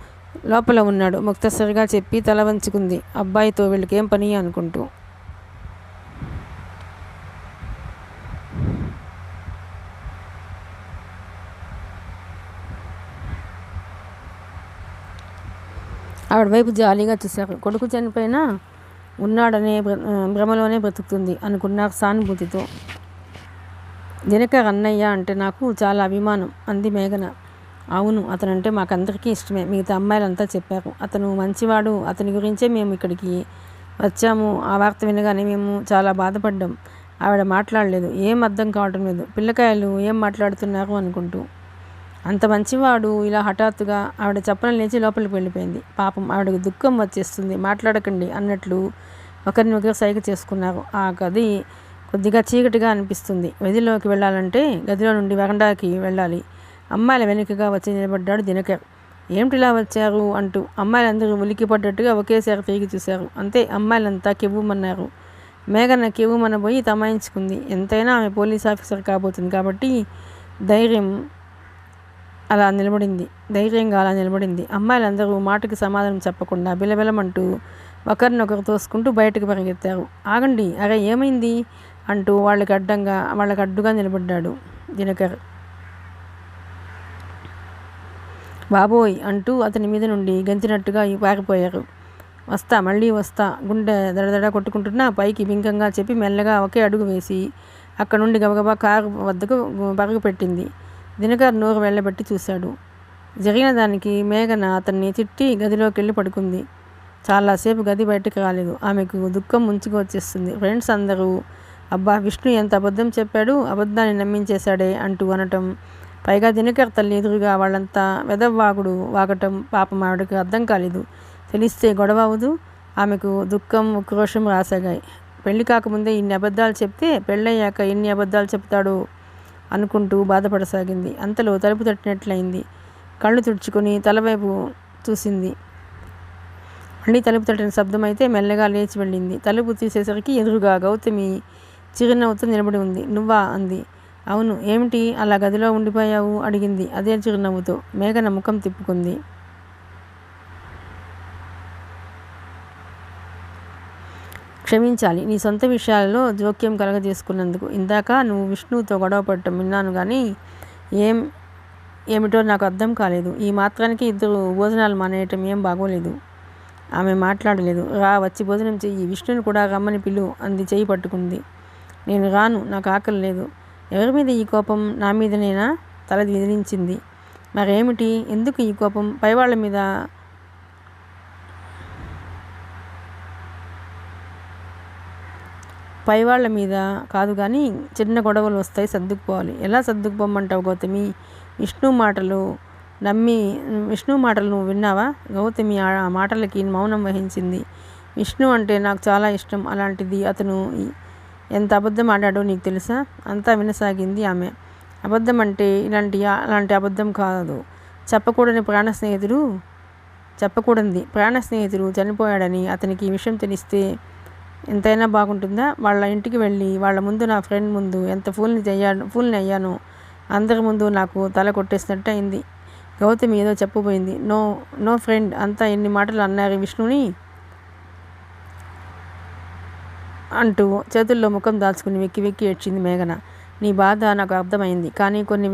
లోపల ఉన్నాడు ముక్తసరిగా చెప్పి తల వంచుకుంది. అబ్బాయితో వీళ్ళకేం పని అనుకుంటూ. ఆవిడ వైపు జాలీగా చూశారు. కొడుకు చనిపోయినా ఉన్నాడనే భ్రమలోనే బ్రతుకుతుంది అనుకున్నారు సానుభూతితో. దినకర్ అన్నయ్య అంటే నాకు చాలా అభిమానం అంది మేఘన. అవును, అతనంటే మాకందరికీ ఇష్టమే. మిగతా అమ్మాయిలంతా చెప్పారు. అతను మంచివాడు. అతని గురించే మేము ఇక్కడికి వచ్చాము. ఆ వార్త వినగానే మేము చాలా బాధపడ్డాం. ఆవిడ మాట్లాడలేదు. ఏం అర్థం కావటం లేదు. పిల్లకాయలు ఏం మాట్లాడుతున్నారు అనుకుంటూ. అంత మంచివాడు ఇలా హఠాత్తుగా. ఆవిడ చప్పన లేచి లోపలికి వెళ్ళిపోయింది. పాపం ఆవిడకు దుఃఖం వచ్చేస్తుంది. మాట్లాడకండి అన్నట్లు ఒకరినొకరు సైగ చేసుకున్నారు. ఆ గది కొద్దిగా చీకటిగా అనిపిస్తుంది. గదిలోకి వెళ్ళాలంటే గదిలో నుండి వరండాకి వెళ్ళాలి. అమ్మాయిల వెనుకగా వచ్చి నిలబడ్డాడు దినకర్. ఏమిటిలా వచ్చారు అంటూ. అమ్మాయిలందరూ ఉలికిపడ్డట్టుగా ఒకేసారి తిరిగి చూశారు. అంతే, అమ్మాయిలంతా కెవ్వుమన్నారు. మేఘన కెవ్వుమనబోయి తమాయించుకుంది. ఎంతైనా ఆమె పోలీస్ ఆఫీసర్ కాబోతుంది కాబట్టి ధైర్యంగా అలా నిలబడింది. అమ్మాయిలందరూ మాటకి సమాధానం చెప్పకుండా బిలబిలమంటూ ఒకరినొకరు తోసుకుంటూ బయటకు పరిగెత్తారు. ఆగండి, అరే ఏమైంది అంటూ వాళ్ళకి అడ్డుగా నిలబడ్డాడు దినకర్. బాబోయ్ అంటూ అతని మీద నుండి గెంతినట్టుగా పారిపోయారు. మళ్ళీ వస్తా గుండె దడదడ కొట్టుకుంటున్నా పైకి బింకంగా చెప్పి మెల్లగా ఒకే అడుగు వేసి అక్కడ నుండి గబగబా కారు వద్దకు పరుగు పెట్టింది. దినకర్ నోరు వెళ్ళబెట్టి చూశాడు. జరిగిన దానికి మేఘన అతన్ని తిట్టి గదిలోకి వెళ్ళి పడుకుంది. చాలాసేపు గది బయటకు రాలేదు. ఆమెకు దుఃఖం ముంచుకు వచ్చేస్తుంది. ఫ్రెండ్స్ అందరూ అబ్బా విష్ణు ఎంత అబద్ధం చెప్పాడు, అబద్ధాన్ని నమ్మించేశాడే అంటూ అనటం. పైగా దినకర్ తల్లి ఎదురుగా వాళ్ళంతా వాగటం పాపం ఆవిడకు అర్థం కాలేదు. తెలిస్తే గొడవ అవదు. ఆమెకు దుఃఖం ఉక్రోషం రాసాగాయి. పెళ్లి కాకముందే ఇన్ని అబద్ధాలు చెప్తే పెళ్ళయ్యాక ఎన్ని అబద్ధాలు చెప్తాడో అనుకుంటూ బాధపడసాగింది. అంతలో తలుపు తట్టినట్లయింది. కళ్ళు తుడుచుకొని తలవైపు చూసింది. మళ్ళీ తలుపు తట్టిన శబ్దమైతే మెల్లగా లేచి వెళ్ళింది. తలుపు తీసేసరికి ఎదురుగా గౌతమి చిరునవ్వుతో నిలబడి ఉంది. నువ్వా అంది. అవును, ఏమిటి అలా గదిలో ఉండిపోయావు అడిగింది అదే చిరునవ్వుతో. మేఘన ముఖం తిప్పుకుంది. క్షమించాలి, నీ సొంత విషయాలలో జోక్యం కలగజేసుకున్నందుకు. ఇందాక నువ్వు విష్ణువుతో గొడవ పడటం విన్నాను కానీ ఏమిటో నాకు అర్థం కాలేదు. ఈ మాత్రానికి ఇద్దరు భోజనాలు మానేయటం ఏం బాగోలేదు. ఆమె మాట్లాడలేదు. వచ్చి భోజనం చెయ్యి, విష్ణుని కూడా రమ్మని పిలు అంది చెయ్యి పట్టుకుంది. నేను రాను, నాకు ఆకలి లేదు. ఎవరి మీద ఈ కోపం? నా మీదనేనా? తల విదిలించింది. మరేమిటి? ఎందుకు ఈ కోపం? పైవాళ్ల మీద కాదు కానీ చిన్న గొడవలు వస్తాయి, సర్దుకుపోవాలి. ఎలా సర్దుకుపోమంటావు గౌతమి? విష్ణు మాటలు నువ్వు విన్నావా? గౌతమి ఆ మాటలకి మౌనం వహించింది. విష్ణు అంటే నాకు చాలా ఇష్టం. అలాంటిది అతను ఎంత అబద్ధం ఆడాడో నీకు తెలుసా? అంతా వినసాగింది ఆమె. అబద్ధం అంటే అలాంటి అబద్ధం కాదు. చెప్పకూడని ప్రాణ స్నేహితుడు చనిపోయాడని అతనికి ఈ విషయం తెలిస్తే ఎంతైనా బాగుంటుందా? వాళ్ళ ఇంటికి వెళ్ళి వాళ్ళ ముందు, నా ఫ్రెండ్ ముందు ఎంత ఫూల్ని అయ్యానో. అందరి ముందు నాకు తల కొట్టేసినట్టు అయింది. గౌతమి ఏదో చెప్పబోయింది. నో ఫ్రెండ్ అంతా ఎన్ని మాటలు అన్నారు విష్ణుని అంటూ చేతుల్లో ముఖం దాచుకుని వెక్కి ఏడ్చింది మేఘన. నీ బాధ నాకు అర్థమైంది, కానీ కొన్ని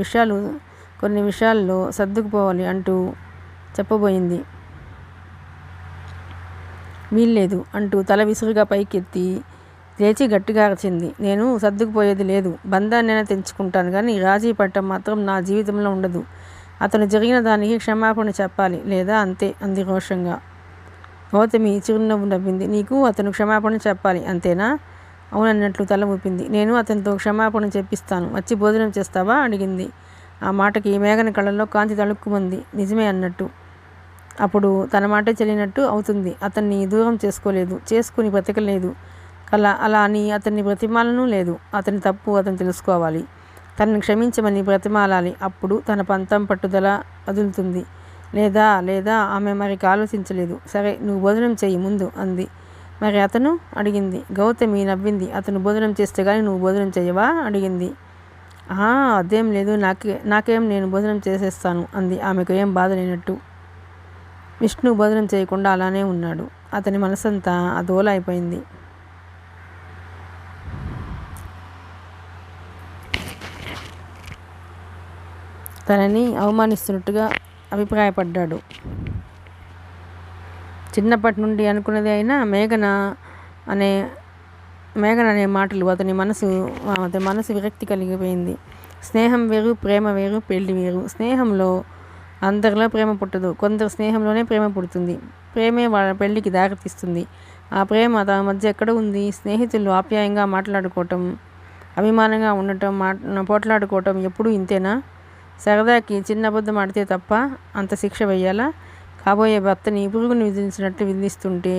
విషయాల్లో సర్దుకుపోవాలి అంటూ చెప్పబోయింది. వీల్లేదు అంటూ తల విసురుగా పైకెత్తి లేచి గట్టిగా అరిచింది. నేను సర్దుకుపోయేది లేదు. బంధాన్నైనా తెంచుకుంటాను కానీ రాజీ పడటం మాత్రం నా జీవితంలో ఉండదు. అతను జరిగిన దానికి క్షమాపణ చెప్పాలి, లేదా అంతే అంది రోషంగా. గౌతమి చిరునవ్వు నవ్వింది. నీకు అతను క్షమాపణ చెప్పాలి అంతేనా? అవునన్నట్లు తల ఊపింది. నేను అతనితో క్షమాపణ చెప్పిస్తాను. వచ్చి భోజనం చేస్తావా అడిగింది. ఆ మాటకి మేఘన కళ్ళల్లో కాంతి తళుక్కుమంది. నిజమే అన్నట్టు. అప్పుడు తన మాటే చెల్లినట్టు అవుతుంది. అతన్ని దూరం చేసుకోలేదు, చేసుకుని బ్రతకలేదు. అలా అని అతన్ని బ్రతిమాలను లేదు. అతని తప్పు అతను తెలుసుకోవాలి. తనని క్షమించమని బ్రతిమాలాలి. అప్పుడు తన పంతం పట్టుదల వదులుతుంది. లేదా ఆమె మరికి ఆలోచించలేదు. సరే, నువ్వు భోజనం చెయ్యి ముందు అంది. మరి అతను అడిగింది. గౌతమి నవ్వింది. అతను భోజనం చేస్తే కానీ నువ్వు భోజనం చెయ్యవా అడిగింది. అదేం లేదు, నాకేం నేను భోజనం చేసేస్తాను అంది ఆమెకు ఏం బాధ లేనట్టు. విష్ణు భోజనం చేయకుండా అలానే ఉన్నాడు. అతని మనసంతా అదోల అయిపోయింది. తనని అవమానిస్తున్నట్టుగా అభిప్రాయపడ్డాడు. చిన్నప్పటి నుండి అనుకున్నది అయినా మేఘన అనే మాటలు అతని మనసు విరక్తి కలిగిపోయింది. స్నేహం వేరు, ప్రేమ వేరు, పెళ్లి వేరు. స్నేహంలో అందరిలో ప్రేమ పుట్టదు. కొందరు స్నేహంలోనే ప్రేమ పుడుతుంది. ప్రేమే వాళ్ళ పెళ్లికి దారితీస్తుంది. ఆ ప్రేమ తమ మధ్య ఎక్కడ ఉంది? స్నేహితులు ఆప్యాయంగా మాట్లాడుకోవటం, అభిమానంగా ఉండటం, పోట్లాడుకోవటం ఎప్పుడూ ఇంతేనా? సరదాకి చిన్న అబద్ధం ఆడితే తప్ప అంత శిక్ష వెయ్యాలా? కాబోయే భర్తని పురుగుని విధించినట్టు విధిస్తుంటే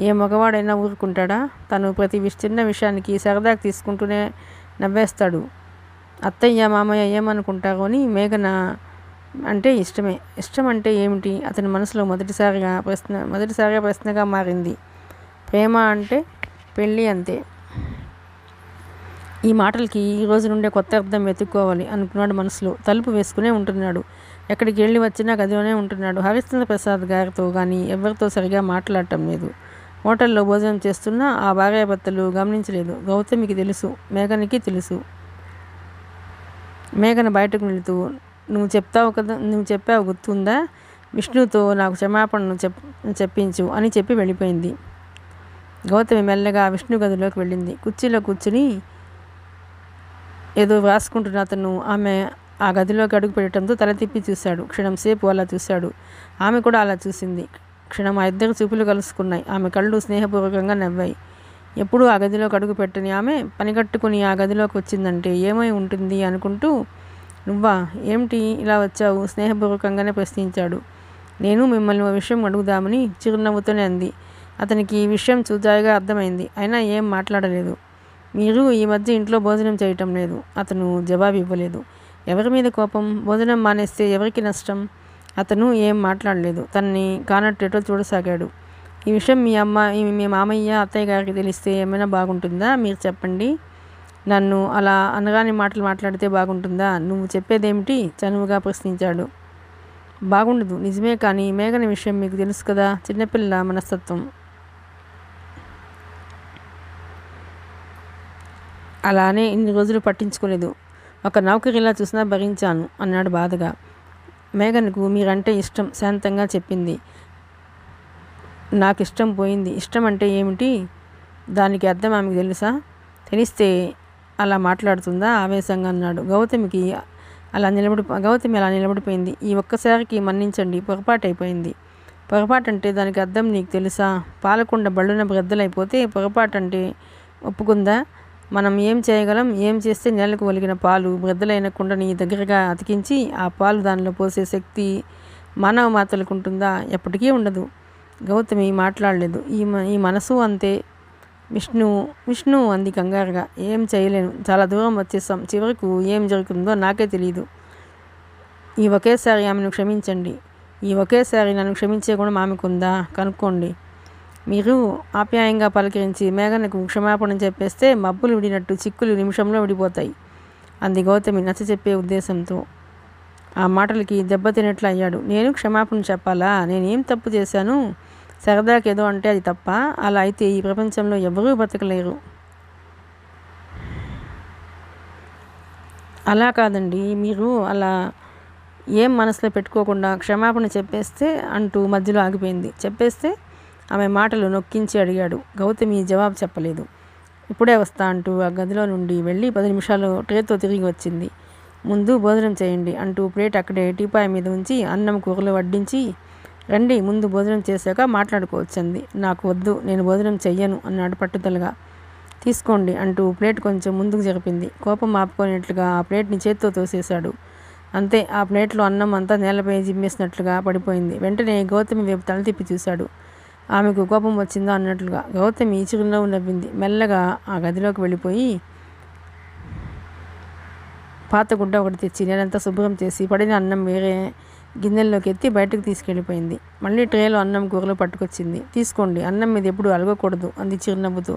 ఏ మగవాడైనా ఊరుకుంటాడా? తను ప్రతి చిన్న విషయానికి సరదాకి తీసుకుంటూనే నవ్వేస్తాడు. అత్తయ్య మామయ్య ఏమనుకుంటారో అని మేఘన అంటే ఇష్టమే. ఇష్టం అంటే ఏమిటి? అతని మనసులో మొదటిసారిగా ప్రశ్నగా మారింది. ప్రేమ అంటే పెళ్ళి అంతే. ఈ మాటలకి ఈ రోజు నుండే కొత్త అర్థం వెతుక్కోవాలి అనుకున్నాడు మనసులో. తలుపు వేసుకునే ఉంటున్నాడు. ఎక్కడికి వెళ్ళి వచ్చినా గదిలోనే ఉంటున్నాడు. హరిశ్చంద్ర ప్రసాద్ గారితో కానీ ఎవరితో సరిగా మాట్లాడటం లేదు. హోటల్లో భోజనం చేస్తున్నా ఆ భార్యాభర్తలు గమనించలేదు. గౌతమికి తెలుసు, మేఘనకి తెలుసు. మేఘన బయటకు వెళుతూ నువ్వు చెప్పావు గుర్తుందా? విష్ణుతో నాకు క్షమాపణను చెప్పించు అని చెప్పి వెళ్ళిపోయింది. గౌతమి మెల్లగా విష్ణు గదిలోకి వెళ్ళింది. కుర్చీలో కూర్చుని ఏదో వ్రాసుకుంటున్న అతను ఆమె ఆ గదిలోకి అడుగు పెట్టడంతో తల తిప్పి చూశాడు. క్షణం సేపు అలా చూశాడు. ఆమె కూడా అలా చూసింది. క్షణం ఆ ఇద్దరు చూపులు కలుసుకున్నాయి. ఆమె కళ్ళు స్నేహపూర్వకంగా నవ్వాయి. ఎప్పుడూ ఆ గదిలోకి అడుగు పెట్టని ఆమె పనిగట్టుకుని ఆ గదిలోకి వచ్చిందంటే ఏమై ఉంటుంది అనుకుంటూ, నువ్వా, ఏమిటి ఇలా వచ్చావు స్నేహపూర్వకంగానే ప్రశ్నించాడు. నేను మిమ్మల్ని ఓ విషయం అడుగుదామని చిరునవ్వుతోనే అంది. అతనికి ఈ విషయం చూచాయిగా అర్థమైంది. అయినా ఏం మాట్లాడలేదు. మీరు ఈ మధ్య ఇంట్లో భోజనం చేయటం లేదు. అతను జవాబు ఇవ్వలేదు. ఎవరి మీద కోపం? భోజనం మానేస్తే ఎవరికి నష్టం? అతను ఏం మాట్లాడలేదు. తనని కానట్టేటో చూడసాగాడు. ఈ విషయం మీ మామయ్య అత్తయ్య గారికి తెలిస్తే ఏమైనా బాగుంటుందా? మీరు చెప్పండి. నన్ను అలా అనగాని మాటలు మాట్లాడితే బాగుంటుందా? నువ్వు చెప్పేదేమిటి? చనువుగా ప్రశ్నించాడు. బాగుండదు నిజమే, కానీ మేఘన విషయం మీకు తెలుసు కదా, చిన్నపిల్ల మనస్తత్వం. అలానే ఇన్ని రోజులు పట్టించుకోలేదు. ఒక నౌకరిలా చూసినా భరించాను అన్నాడు బాధగా. మేఘన్కు మీరంటే ఇష్టం శాంతంగా చెప్పింది. నాకు ఇష్టం పోయింది. ఇష్టం అంటే ఏమిటి? దానికి అర్థం ఆమెకు తెలుసా? తెలిస్తే అలా మాట్లాడుతుందా? ఆవేశంగా అన్నాడు. గౌతమి అలా నిలబడిపోయింది. ఈ ఒక్కసారికి మన్నించండి, పొరపాటు అయిపోయింది. పొరపాటు అంటే దానికి అర్థం నీకు తెలుసా? పాలకుండ బళ్ళున బ్రద్దలైపోతే పొరపాటు అంటే ఒప్పుకుందా? మనం ఏం చేయగలం? ఏం చేస్తే నేలకు ఒలిగిన పాలు బ్రద్దలైన కుండని దగ్గరగా అతికించి ఆ పాలు దానిలో పోసే శక్తి మానవ మాతలకు ఉంటుందా? ఎప్పటికీ ఉండదు. గౌతమి మాట్లాడలేదు. ఈ మనసు అంతే. విష్ణు అంది కంగారుగా. ఏం చేయలేను, చాలా దూరం వచ్చేసాం. చివరకు ఏం జరుగుతుందో నాకే తెలియదు. ఈ ఒకేసారి ఆమెను క్షమించండి. ఈ ఒకేసారి నన్ను క్షమించే గుణం ఆమెకుందా? కనుక్కోండి. మీరు ఆప్యాయంగా పలకరించి మేఘనకు క్షమాపణ చెప్పేస్తే మబ్బులు విడినట్టు చిక్కులు నిమిషంలో విడిపోతాయి అంది గౌతమి నచ్చ చెప్పే ఉద్దేశంతో. ఆ మాటలకి దెబ్బతినట్లు అయ్యాడు. నేను క్షమాపణ చెప్పాలా? నేనేం తప్పు చేశాను? సరదాకేదో అంటే అది తప్ప? అలా అయితే ఈ ప్రపంచంలో ఎవరూ బ్రతకలేరు. అలా కాదండి, మీరు అలా ఏం మనసులో పెట్టుకోకుండా క్షమాపణ చెప్పేస్తే అంటూ మధ్యలో ఆగిపోయింది. చెప్పేస్తే ఆమె మాటలు నొక్కించి అడిగాడు. గౌతమి జవాబు చెప్పలేదు. ఇప్పుడే వస్తా అంటూ ఆ గదిలో నుండి వెళ్ళి 10 నిమిషాలు ట్రేతో తిరిగి వచ్చింది. ముందు భోజనం చేయండి అంటూ ప్లేట్ అక్కడే టీపాయ్ మీద ఉంచి అన్నం కూరలు వడ్డించి, రండి ముందు భోజనం చేశాక మాట్లాడుకోవచ్చంది. నాకు వద్దు, నేను భోజనం చెయ్యను అన్నాడు పట్టుదలగా. తీసుకోండి అంటూ ప్లేట్ కొంచెం ముందుకు జరిపింది. కోపం ఆపుకునేట్లుగా ఆ ప్లేట్ని చేత్తో తోసేశాడు. అంతే, ఆ ప్లేట్లో అన్నం అంతా నేలపై జిమ్మేసినట్లుగా పడిపోయింది. వెంటనే గౌతమి వైపు తల తిప్పి చూశాడు. ఆమెకు కోపం వచ్చిందా అన్నట్లుగా. గౌతమి చిరునవ్వు నవ్వింది. మెల్లగా ఆ గదిలోకి వెళ్ళిపోయి పాత గుడ్డ ఒకటి తెచ్చి నేనంతా శుభ్రం చేసి పడిన అన్నం వేరే గిన్నెల్లోకి ఎత్తి బయటకు తీసుకెళ్ళిపోయింది. మళ్ళీ ట్రేలో అన్నం కూరలు పట్టుకొచ్చింది. తీసుకోండి, అన్నం మీద ఎప్పుడు అలగకూడదు అంది చిరునవ్వుతో.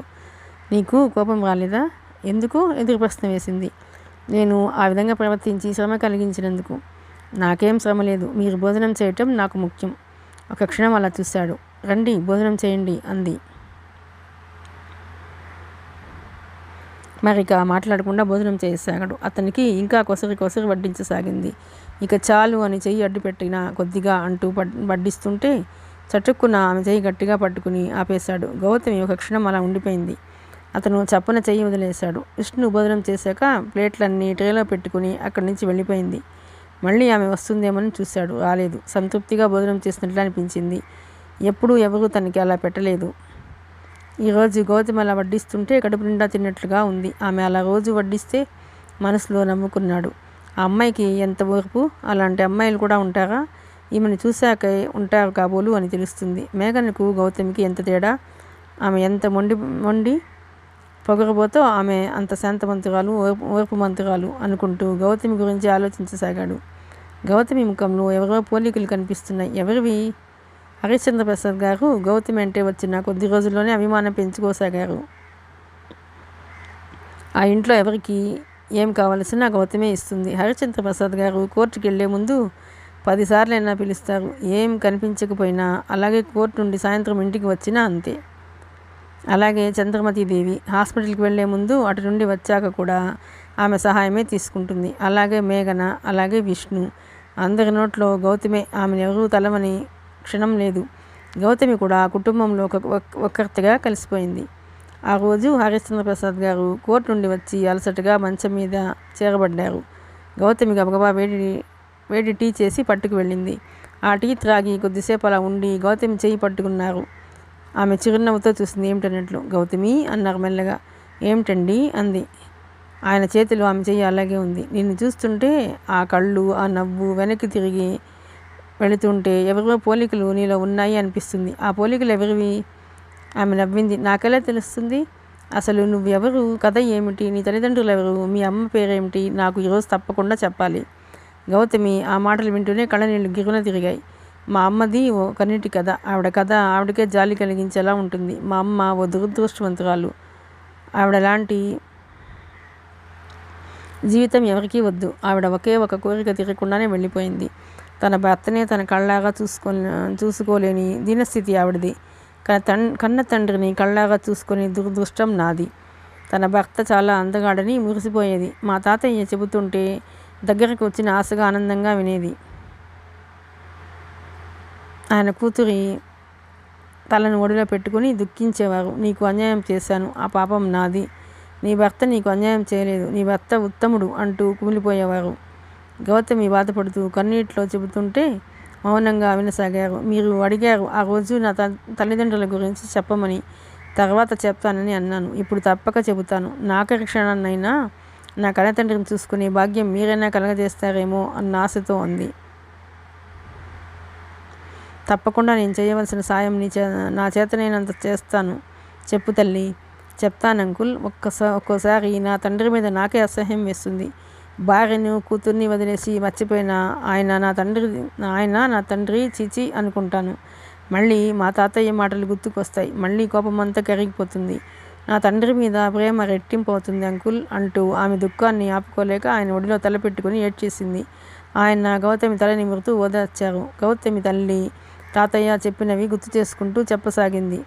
నీకు కోపం రాలేదా? ఎందుకు? ఎదురు ప్రశ్న వేసింది. నేను ఆ విధంగా ప్రవర్తించి శ్రమ కలిగించినందుకు. నాకేం శ్రమ లేదు, మీరు భోజనం చేయటం నాకు ముఖ్యం. ఒక క్షణం అలా చూశాడు. రండి భోజనం చేయండి అంది. మరిక మాట్లాడకుండా భోజనం చేయసాగాడు. అతనికి ఇంకా కొసరి వడ్డించసాగింది. ఇక చాలు అని చెయ్యి అడ్డుపెట్టిన కొద్దిగా అంటూ వడ్డిస్తుంటే చటుక్కున ఆమె చెయ్యి గట్టిగా పట్టుకుని ఆపేశాడు. గౌతమి ఒక క్షణం అలా ఉండిపోయింది. అతను చప్పున చెయ్యి వదిలేశాడు. విష్ణు భోజనం చేశాక ప్లేట్లన్నీ ట్రేలో పెట్టుకుని అక్కడి నుంచి వెళ్ళిపోయింది. మళ్ళీ ఆమె వస్తుందేమని చూశాడు. రాలేదు. సంతృప్తిగా భోజనం చేసినట్లు అనిపించింది. ఎప్పుడూ ఎవరూ తనకి అలా పెట్టలేదు. ఈరోజు గౌతమి అలా వడ్డిస్తుంటే కడుపు నిండా తిన్నట్లుగా ఉంది. ఆమె అలా రోజు వడ్డిస్తే మనసులో నమ్ముకున్నాడు. ఆ అమ్మాయికి ఎంత ఓర్పు! అలాంటి అమ్మాయిలు కూడా ఉంటారా? ఈమెను చూశాకే ఉంటారు కాబోలు అని తెలుస్తుంది. మేఘనకు గౌతమికి ఎంత తేడా! ఆమె ఎంత మొండి పొగరబోతో ఆమె అంత శాంతమంతురాలు, ఓర్పు మంతురాలు అనుకుంటూ గౌతమి గురించి ఆలోచించసాగాడు. గౌతమి ముఖంలో ఎవరో పోలికలు కనిపిస్తున్నాయి. ఎవరివి? హరిశ్చంద్ర ప్రసాద్ గారు గౌతమి అంటే వచ్చిన కొద్ది రోజుల్లోనే అభిమానం పెంచుకోసాగారు. ఆ ఇంట్లో ఎవరికి ఏం కావలసినా గౌతమే ఇస్తుంది. హరిశ్చంద్ర ప్రసాద్ గారు కోర్టుకి వెళ్లే ముందు 10 సార్లైనా పిలుస్తారు. ఏం కనిపించకపోయినా, అలాగే కోర్టు నుండి సాయంత్రం ఇంటికి వచ్చినా అంతే. అలాగే చంద్రమతీదేవి హాస్పిటల్కి వెళ్లే ముందు, అటు నుండి వచ్చాక కూడా ఆమె సహాయమే తీసుకుంటుంది. అలాగే మేఘన, అలాగే విష్ణు. అందరి నోట్లో గౌతమే. ఆమెను ఎవరూ తలమని క్షణం లేదు. గౌతమి కూడా కుటుంబంలో ఒక్కర్తిగా కలిసిపోయింది. ఆ రోజు హరిశ్చంద్ర ప్రసాద్ గారు కోర్టు నుండి వచ్చి అలసటగా మంచం మీద చేరబడ్డారు. గౌతమి గబగబా వేడి టీ చేసి పట్టుకు వెళ్ళింది. ఆ టీ త్రాగి కొద్దిసేపు అలా ఉండి గౌతమి చెయ్యి పట్టుకున్నారు. ఆమె చిరునవ్వుతో చూసింది. ఏమిటన్నట్లు. గౌతమి అన్నారు మెల్లగా. ఏమిటండి అంది. ఆయన చేతిలో ఆమె చెయ్యి అలాగే ఉంది. నిన్ను చూస్తుంటే ఆ కళ్ళు, ఆ నవ్వు వెనక్కి తిరిగి వెళుతుంటే ఎవరో పోలికలు నీలో ఉన్నాయి అనిపిస్తుంది. ఆ పోలికలు ఎవరివి? ఆమె నవ్వింది. నాకెలా తెలుస్తుంది? అసలు నువ్వెవరు? కథ ఏమిటి? నీ తల్లిదండ్రులు ఎవరు? మీ అమ్మ పేరేమిటి? నాకు ఈరోజు తప్పకుండా చెప్పాలి. గౌతమి ఆ మాటలు వింటూనే కళ్ళనీళ్ళు గిరున తిరిగాయి. మా అమ్మది ఓ కన్నీటి కథ. ఆవిడ కథ ఆవిడకే జాలి కలిగించేలా ఉంటుంది. మా అమ్మ ఓ దురదృష్టవంతురాలు. ఆవిడలాంటి జీవితం ఎవరికీ వద్దు. ఆవిడ ఒకే ఒక కోరిక తీరకుండానే వెళ్ళిపోయింది. తన భర్తనే తన కళ్ళాగా చూసుకోలేని దీనస్థితి ఆవిడది. కన్న తండ్రిని కళ్ళాగా చూసుకునే దురదృష్టం నాది. తన భర్త చాలా అందగాడని మురిసిపోయేది. మా తాతయ్య చెబుతుంటే దగ్గరకు వచ్చిన ఆశగా ఆనందంగా వినేది. ఆయన కూతురి తలను ఒడిలో పెట్టుకుని దుఃఖించేవారు. నీకు అన్యాయం చేశాను, ఆ పాపం నాది. నీ భర్త నీకు అన్యాయం చేయలేదు, నీ భర్త ఉత్తముడు అంటూ కుమిలిపోయేవారు. గౌతమి బాధపడుతూ కన్నీటిలో చెబుతుంటే మౌనంగా వినసాగారు. మీరు అడిగారు ఆ రోజు నా తల్లిదండ్రుల గురించి చెప్పమని. తర్వాత చెప్తానని అన్నాను. ఇప్పుడు తప్పక చెబుతాను. నాకరి క్షణాన్నైనా నా కన్నతండ్రిని చూసుకునే భాగ్యం మీరైనా కలగజేస్తారేమో అన్న ఆశతో అంది. తప్పకుండా నేను చేయవలసిన సాయం నా చేతనైనంత చేస్తాను. చెప్పు తల్లి. చెప్తాను అంకుల్. ఒక్కోసారి నా తండ్రి మీద నాకే అసహ్యం వేస్తుంది. భార్యను కూతుర్ని వదిలేసి మర్చిపోయిన ఆయన నా తండ్రి చీచి అనుకుంటాను. మళ్ళీ మా తాతయ్య మాటలు గుర్తుకొస్తాయి. మళ్ళీ కోపమంతా కరిగిపోతుంది. నా తండ్రి మీద ప్రేమ రెట్టింపు అవుతుంది అంకుల్ అంటూ ఆమె దుఃఖాన్ని ఆపుకోలేక ఆయన ఒడిలో తలపెట్టుకుని ఏడ్చేసింది. ఆయన గౌతమి తల నిమురుతూ ఓదార్చారు. గౌతమి తల్లి తాతయ్య చెప్పినవి గుర్తు చేసుకుంటూ చెప్పసాగింది.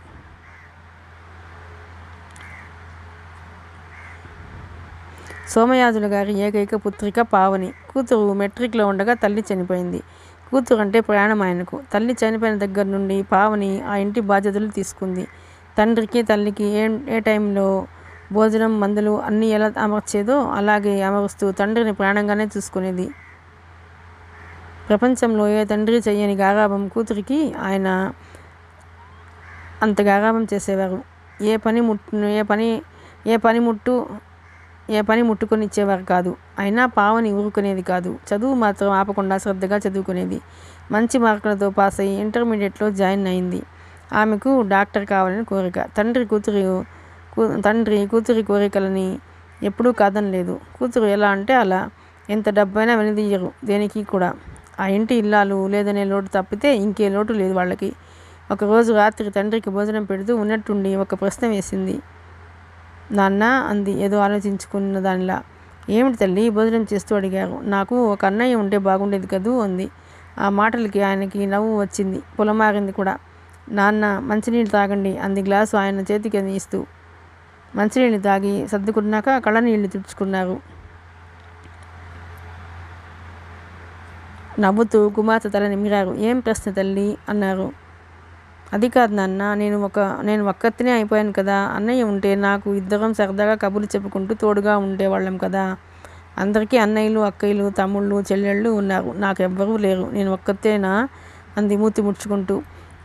సోమయాజుల గారి ఏకైక పుత్రిక పావని. కూతురు మెట్రిక్లో ఉండగా తల్లి చనిపోయింది. కూతురు అంటే ప్రాణం ఆయనకు. తల్లి చనిపోయిన దగ్గర నుండి పావని ఆ ఇంటి బాధ్యతలు తీసుకుంది. తండ్రికి తల్లికి ఏ టైంలో భోజనం మందులు అన్నీ ఎలా అమర్చేదో అలాగే అమరుస్తూ తండ్రిని ప్రాణంగానే చూసుకునేది. ప్రపంచంలో ఏ తండ్రి చెయ్యని గారాబం కూతురికి ఆయన అంత గారాబం చేసేవారు. ఏ పని ముట్టుకొని ఇచ్చేవారు కాదు. అయినా పావని ఊరుకునేది కాదు. చదువు మాత్రం ఆపకుండా శ్రద్ధగా చదువుకునేది. మంచి మార్కులతో పాస్ అయ్యి ఇంటర్మీడియట్లో జాయిన్ అయింది. ఆమెకు డాక్టర్ కావాలని కోరిక. తండ్రి కూతురి కోరికలని ఎప్పుడూ కాదనలేదు. కూతురు ఎలా అంటే అలా. ఎంత డబ్బైనా వెనుదీయరు దేనికి కూడా. ఆ ఇంటి ఇల్లాలు లేదనే లోటు తప్పితే ఇంకే లోటు లేదు వాళ్ళకి. ఒకరోజు రాత్రి తండ్రికి భోజనం పెడుతూ ఉన్నట్టుండి ఒక ప్రశ్న వేసింది. నాన్న అంది ఏదో ఆలోచించుకున్న దానిలా. ఏమిటి తల్లి భోజనం చేస్తూ అడిగారు. నాకు ఒక అన్నయ్య ఉంటే బాగుండేది కదూ అంది. ఆ మాటలకి ఆయనకి నవ్వు వచ్చింది, పొలమారింది కూడా. నాన్న మంచినీళ్ళు తాగండి అంది గ్లాసు ఆయన చేతికి ఇస్తూ. మంచినీళ్ళు తాగి సర్దుకున్నాక కళ్ళనీళ్ళు తుడుచుకున్నారు. నవ్వుతూ కుమార్తె తల నిమిరారు. ఏం ప్రశ్న తల్లి అన్నారు. అది కాదు నాన్న, నేను ఒక్కతినే అయిపోయాను కదా. అన్నయ్య ఉంటే నాకు ఇద్దరం సరదాగా కబుర్లు చెప్పుకుంటూ తోడుగా ఉండేవాళ్ళం కదా. అందరికీ అన్నయ్యలు అక్కయ్యలు తమ్ముళ్ళు చెల్లెళ్ళు ఉన్నారు. నాకెవ్వరూ లేరు. నేను ఒక్కతేనా అంది మూతి ముడుచుకుంటూ.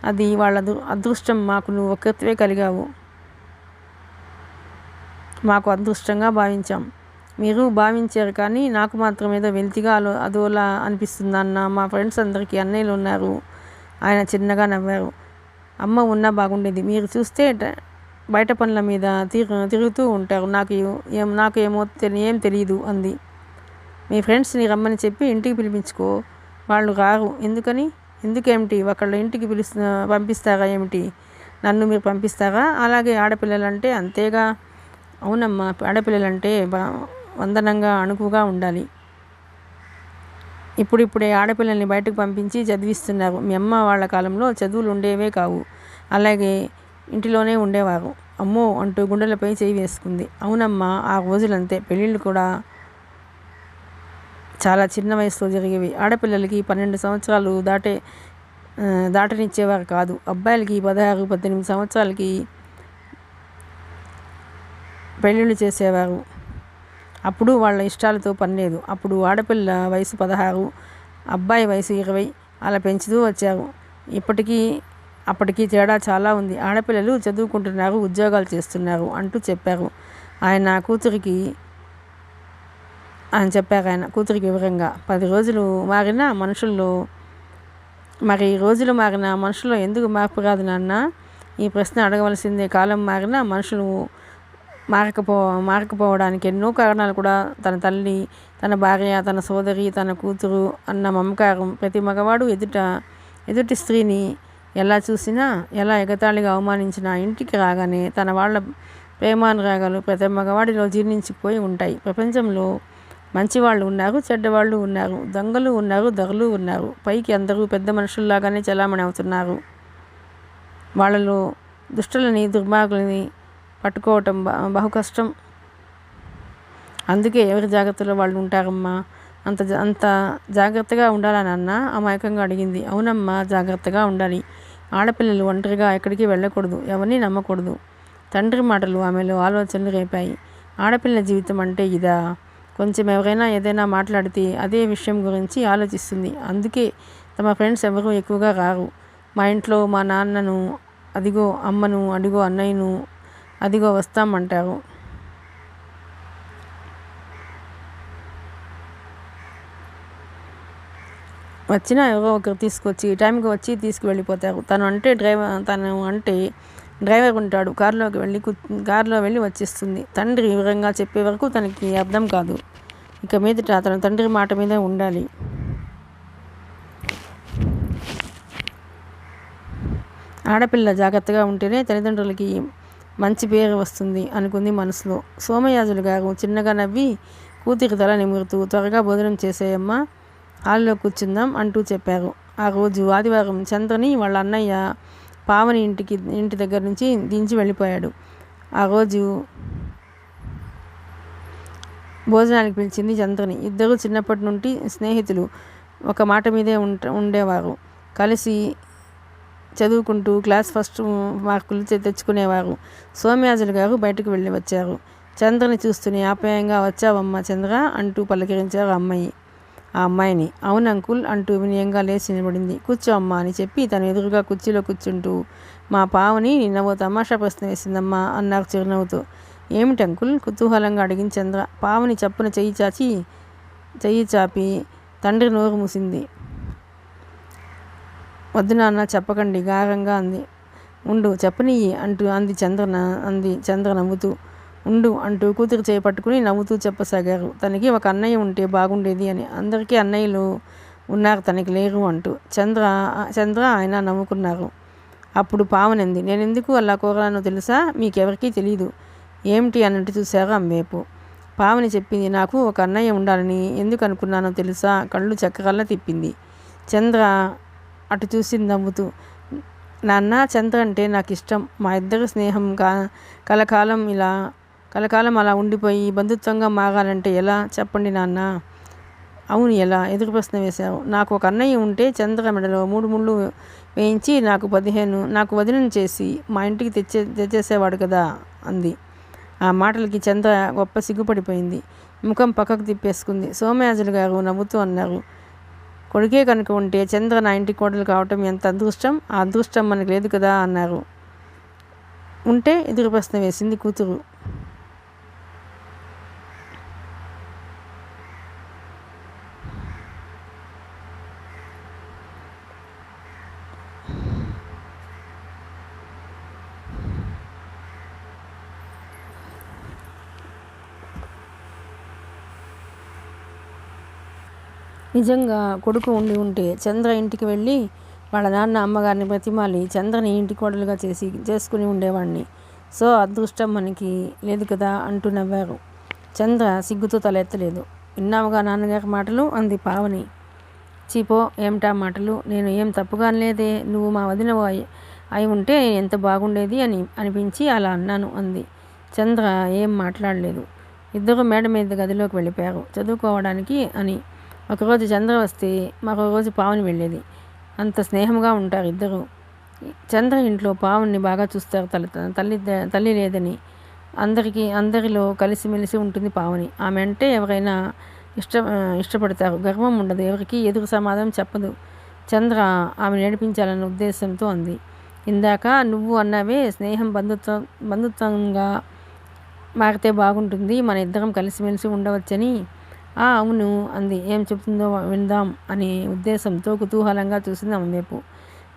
అది వాళ్ళ అదృష్టం. మాకు నువ్వు ఒక్కతివే కలిగావు. మాకు అదృష్టంగా భావించాం. మీరు భావించారు కానీ నాకు మాత్రం ఏదో వెలితిగా అదోలా అనిపిస్తుందన్న. మా ఫ్రెండ్స్ అందరికీ అన్నయ్యలు ఉన్నారు. ఆయన చిన్నగా నవ్వారు. అమ్మ ఉన్నా బాగుండేది. మీరు చూస్తే బయట పనుల మీద తిరుగుతూ ఉంటారు. నాకేమో ఏం తెలియదు అంది. మీ ఫ్రెండ్స్ని రమ్మని చెప్పి ఇంటికి పిలిపించుకో. వాళ్ళు రారు. ఎందుకేమిటి? ఒకళ్ళ ఇంటికి పంపిస్తారా ఏమిటి? నన్ను మీరు పంపిస్తారా? అలాగే ఆడపిల్లలంటే అంతేగా. అవునమ్మా, ఆడపిల్లలంటే వందనంగా అణుకుగా ఉండాలి. ఇప్పుడిప్పుడే ఆడపిల్లల్ని బయటకు పంపించి చదివిస్తున్నారు. మీ అమ్మ వాళ్ళ కాలంలో చదువులు ఉండేవే కావు. అలాగే ఇంటిలోనే ఉండేవారు. అమ్మో అంటూ గుండెలపై చేయి వేసుకుంది. అవునమ్మా, ఆ రోజులంతే. పెళ్ళిళ్ళు కూడా చాలా చిన్న వయసులో జరిగేవి. ఆడపిల్లలకి 12 సంవత్సరాలు దాటనిచ్చేవారు కాదు. అబ్బాయిలకి 16, 18 సంవత్సరాలకి పెళ్ళిళ్ళు చేసేవారు. అప్పుడు వాళ్ళ ఇష్టాలతో పనిలేదు. అప్పుడు ఆడపిల్ల వయసు 16, అబ్బాయి వయసు 20 అలా పెంచుతూ వచ్చారు. అప్పటికీ తేడా చాలా ఉంది. ఆడపిల్లలు చదువుకుంటున్నారు, ఉద్యోగాలు చేస్తున్నారు అంటూ చెప్పారు ఆయన కూతురికి వివరంగా. 10 రోజులు మారిన మనుషుల్లో ఎందుకు మార్పు రాదు నాన్న? ఈ ప్రశ్న అడగవలసిందే. కాలం మారినా మనుషులు మారకపోవడానికి ఎన్నో కారణాలు కూడా. తన తల్లి, తన భార్య, తన సోదరి, తన కూతురు అన్న మమకారం. ప్రతి మగవాడు ఎదుటి స్త్రీని ఎలా చూసినా, ఎలా ఎగతాళిగా అవమానించినా ఇంటికి రాగానే తన వాళ్ళ ప్రేమానురాగాలు ప్రతి మగవాడిలో జీర్ణించిపోయి ఉంటాయి. ప్రపంచంలో మంచివాళ్ళు ఉన్నారు, చెడ్డవాళ్ళు ఉన్నారు, దొంగలు ఉన్నారు, దొరలు ఉన్నారు. పైకి అందరూ పెద్ద మనుషుల్లాగానే చలామణి అవుతున్నారు. వాళ్ళలో దుష్టులని, దుర్మార్గులని పట్టుకోవటం బహు కష్టం. అందుకే ఎవరి జాగ్రత్తలో వాళ్ళు ఉంటారమ్మా. అంత జాగ్రత్తగా ఉండాలా నాన్న? అమాయకంగా అడిగింది. అవునమ్మా, జాగ్రత్తగా ఉండాలి. ఆడపిల్లలు ఒంటరిగా ఎక్కడికి వెళ్ళకూడదు, ఎవరిని నమ్మకూడదు. తండ్రి మాటలు ఆమెలో ఆలోచనలు రేపాయి. ఆడపిల్ల జీవితం అంటే ఇదా? కొంచెం ఎవరైనా ఏదైనా మాట్లాడితే అదే విషయం గురించి ఆలోచిస్తుంది. అందుకే తమ ఫ్రెండ్స్ ఎవరూ ఎక్కువగా రారు. మా ఇంట్లో మా నాన్నను అదిగో, అమ్మను అడిగో, అన్నయ్యను అదిగో వస్తామంటారు. వచ్చినా ఎవరో ఒకరు తీసుకొచ్చి టైంకి వచ్చి తీసుకువెళ్ళిపోతారు. తను అంటే డ్రైవర్ ఉంటాడు. కారులో వెళ్ళి వచ్చేస్తుంది. తండ్రి వివరంగా చెప్పే వరకు తనకి అర్థం కాదు. ఇక మీదట తన తండ్రి మాట మీద ఉండాలి. ఆడపిల్ల జాగ్రత్తగా ఉంటేనే తల్లిదండ్రులకి మంచి పేరు వస్తుంది అనుకుంది మనసులో. సోమయాజులు గారు చిన్నగా నవ్వి కూతురి తల నిమురుతూ, త్వరగా భోజనం చేసేయమ్మా, హాల్లో కూర్చుందాం అంటూ చెప్పారు. ఆ రోజు ఆదివారం. చంద్రని వాళ్ళ అన్నయ్య పావని ఇంటి దగ్గర నుంచి దించి వెళ్ళిపోయాడు. ఆ రోజు భోజనానికి పిలిచింది చంద్రని. ఇద్దరూ చిన్నప్పటి నుండి స్నేహితులు. ఒక మాట మీదే ఉండేవారు. కలిసి చదువుకుంటూ క్లాస్ ఫస్ట్ మార్కులు తెచ్చుకునేవారు. సోమయాజులు గారు బయటకు వెళ్ళి వచ్చారు. చంద్రని చూస్తూనే ఆప్యాయంగా, వచ్చావమ్మా చంద్ర అంటూ పలకరించారు ఆ అమ్మాయిని. అవును అంకుల్ అంటూ వినయంగా లేచి నిలబడింది. కూర్చో అమ్మా అని చెప్పి తను ఎదురుగా కుర్చీలో కూర్చుంటూ, మా పావని నిన్న ఓ తమాషా ప్రశ్న వేసిందమ్మా అన్నారు చిరునవ్వుతో. ఏమిటి అంకుల్ కుతూహలంగా అడిగింది చంద్ర. పావని చప్పున చెయ్యి చాపి తండ్రి నోరు మూసింది. వద్దు నాన్న చెప్పకండి గారంగా అంది. ఉండు చెప్పనియ్యి అంది చంద్ర నవ్వుతూ. ఉండు అంటూ కూతురు చేయి పట్టుకుని నవ్వుతూ చెప్పసాగారు. తనకి ఒక అన్నయ్య ఉంటే బాగుండేది అని. అందరికీ అన్నయ్యలు ఉన్నారు, తనకి లేరు అంటూ. చంద్ర ఆయన నవ్వుకున్నారు. అప్పుడు పావనంది, నేనెందుకు అలా కోరానో తెలుసా? మీకెవరికీ తెలీదు. ఏమిటి అన్నట్టు చూశారు అమ్మేపు. పావని చెప్పింది, నాకు ఒక అన్నయ్య ఉండాలని ఎందుకు అనుకున్నానో తెలుసా? కళ్ళు చక్రాల్లా తిప్పింది. చంద్ర అటు చూసింది నవ్వుతూ. నాన్న, చంద్ర అంటే నాకు ఇష్టం. మా ఇద్దరి స్నేహం కలకాలం అలా ఉండిపోయి బంధుత్వంగా మారాలంటే ఎలా చెప్పండి నాన్న? అవును ఎలా? ఎదురు ప్రశ్న వేశారు. నాకు ఒక అన్నయ్య ఉంటే చంద్ర మెడలో 3 ముళ్ళు వేయించి నాకు వదినను చేసి మా ఇంటికి తెచ్చేసేవాడు కదా అంది. ఆ మాటలకి చంద్ర గొప్ప సిగ్గుపడిపోయింది. ముఖం పక్కకు తిప్పేసుకుంది. సోమయాజులు గారు నవ్వుతూ అన్నారు, కొడుకే కనుక ఉంటే చంద్ర నా ఇంటి కోడలు కావటం ఎంత అదృష్టం. ఆ అదృష్టం మనకు లేదు కదా అన్నారు. ఉంటే? ఎదురు ప్రశ్న వేసింది కూతురు. నిజంగా కొడుకు ఉంటే చంద్ర ఇంటికి వెళ్ళి వాళ్ళ నాన్న అమ్మగారిని బ్రతిమాలి చంద్రని ఇంటి కోడలుగా చేసుకుని ఉండేవాడిని. సో అదృష్టం మనకి లేదు కదా అంటూ నవ్వారు. చంద్ర సిగ్గుతో తల ఎత్తలేదు. విన్నావుగా నాన్నగారి మాటలు అంది పావని. చీపో, ఏమిటా మాటలు? నేను ఏం తప్పుగా అనలేదే. నువ్వు మా వదిన అయి ఉంటే ఎంత బాగుండేది అనిపించి అలా అన్నాను అంది. చంద్ర ఏం మాట్లాడలేదు. ఇద్దరు మేడ మీద గదిలోకి వెళ్ళిపోయారు చదువుకోవడానికి అని. ఒకరోజు చంద్ర వస్తే మరో రోజు పావని వెళ్ళేది. అంత స్నేహంగా ఉంటారు ఇద్దరు. చంద్ర ఇంట్లో పావని బాగా చూస్తారు. తల్లి లేదని అందరిలో కలిసిమెలిసి ఉంటుంది పావని. ఆమె అంటే ఎవరైనా ఇష్టపడతారు. గర్వం ఉండదు. ఎవరికి ఎదురు సమాధానం చెప్పదు. చంద్ర ఆమె నేర్పించాలన్న ఉద్దేశంతో అంది. ఇందాక నువ్వు అన్నావే, స్నేహం బంధుత్వంగా మారితే బాగుంటుంది, మన ఇద్దరం కలిసిమెలిసి ఉండవచ్చని. అవును అంది. ఏం చెప్తుందో విందాం అనే ఉద్దేశంతో కుతూహలంగా చూసింది ఆమె వైపు.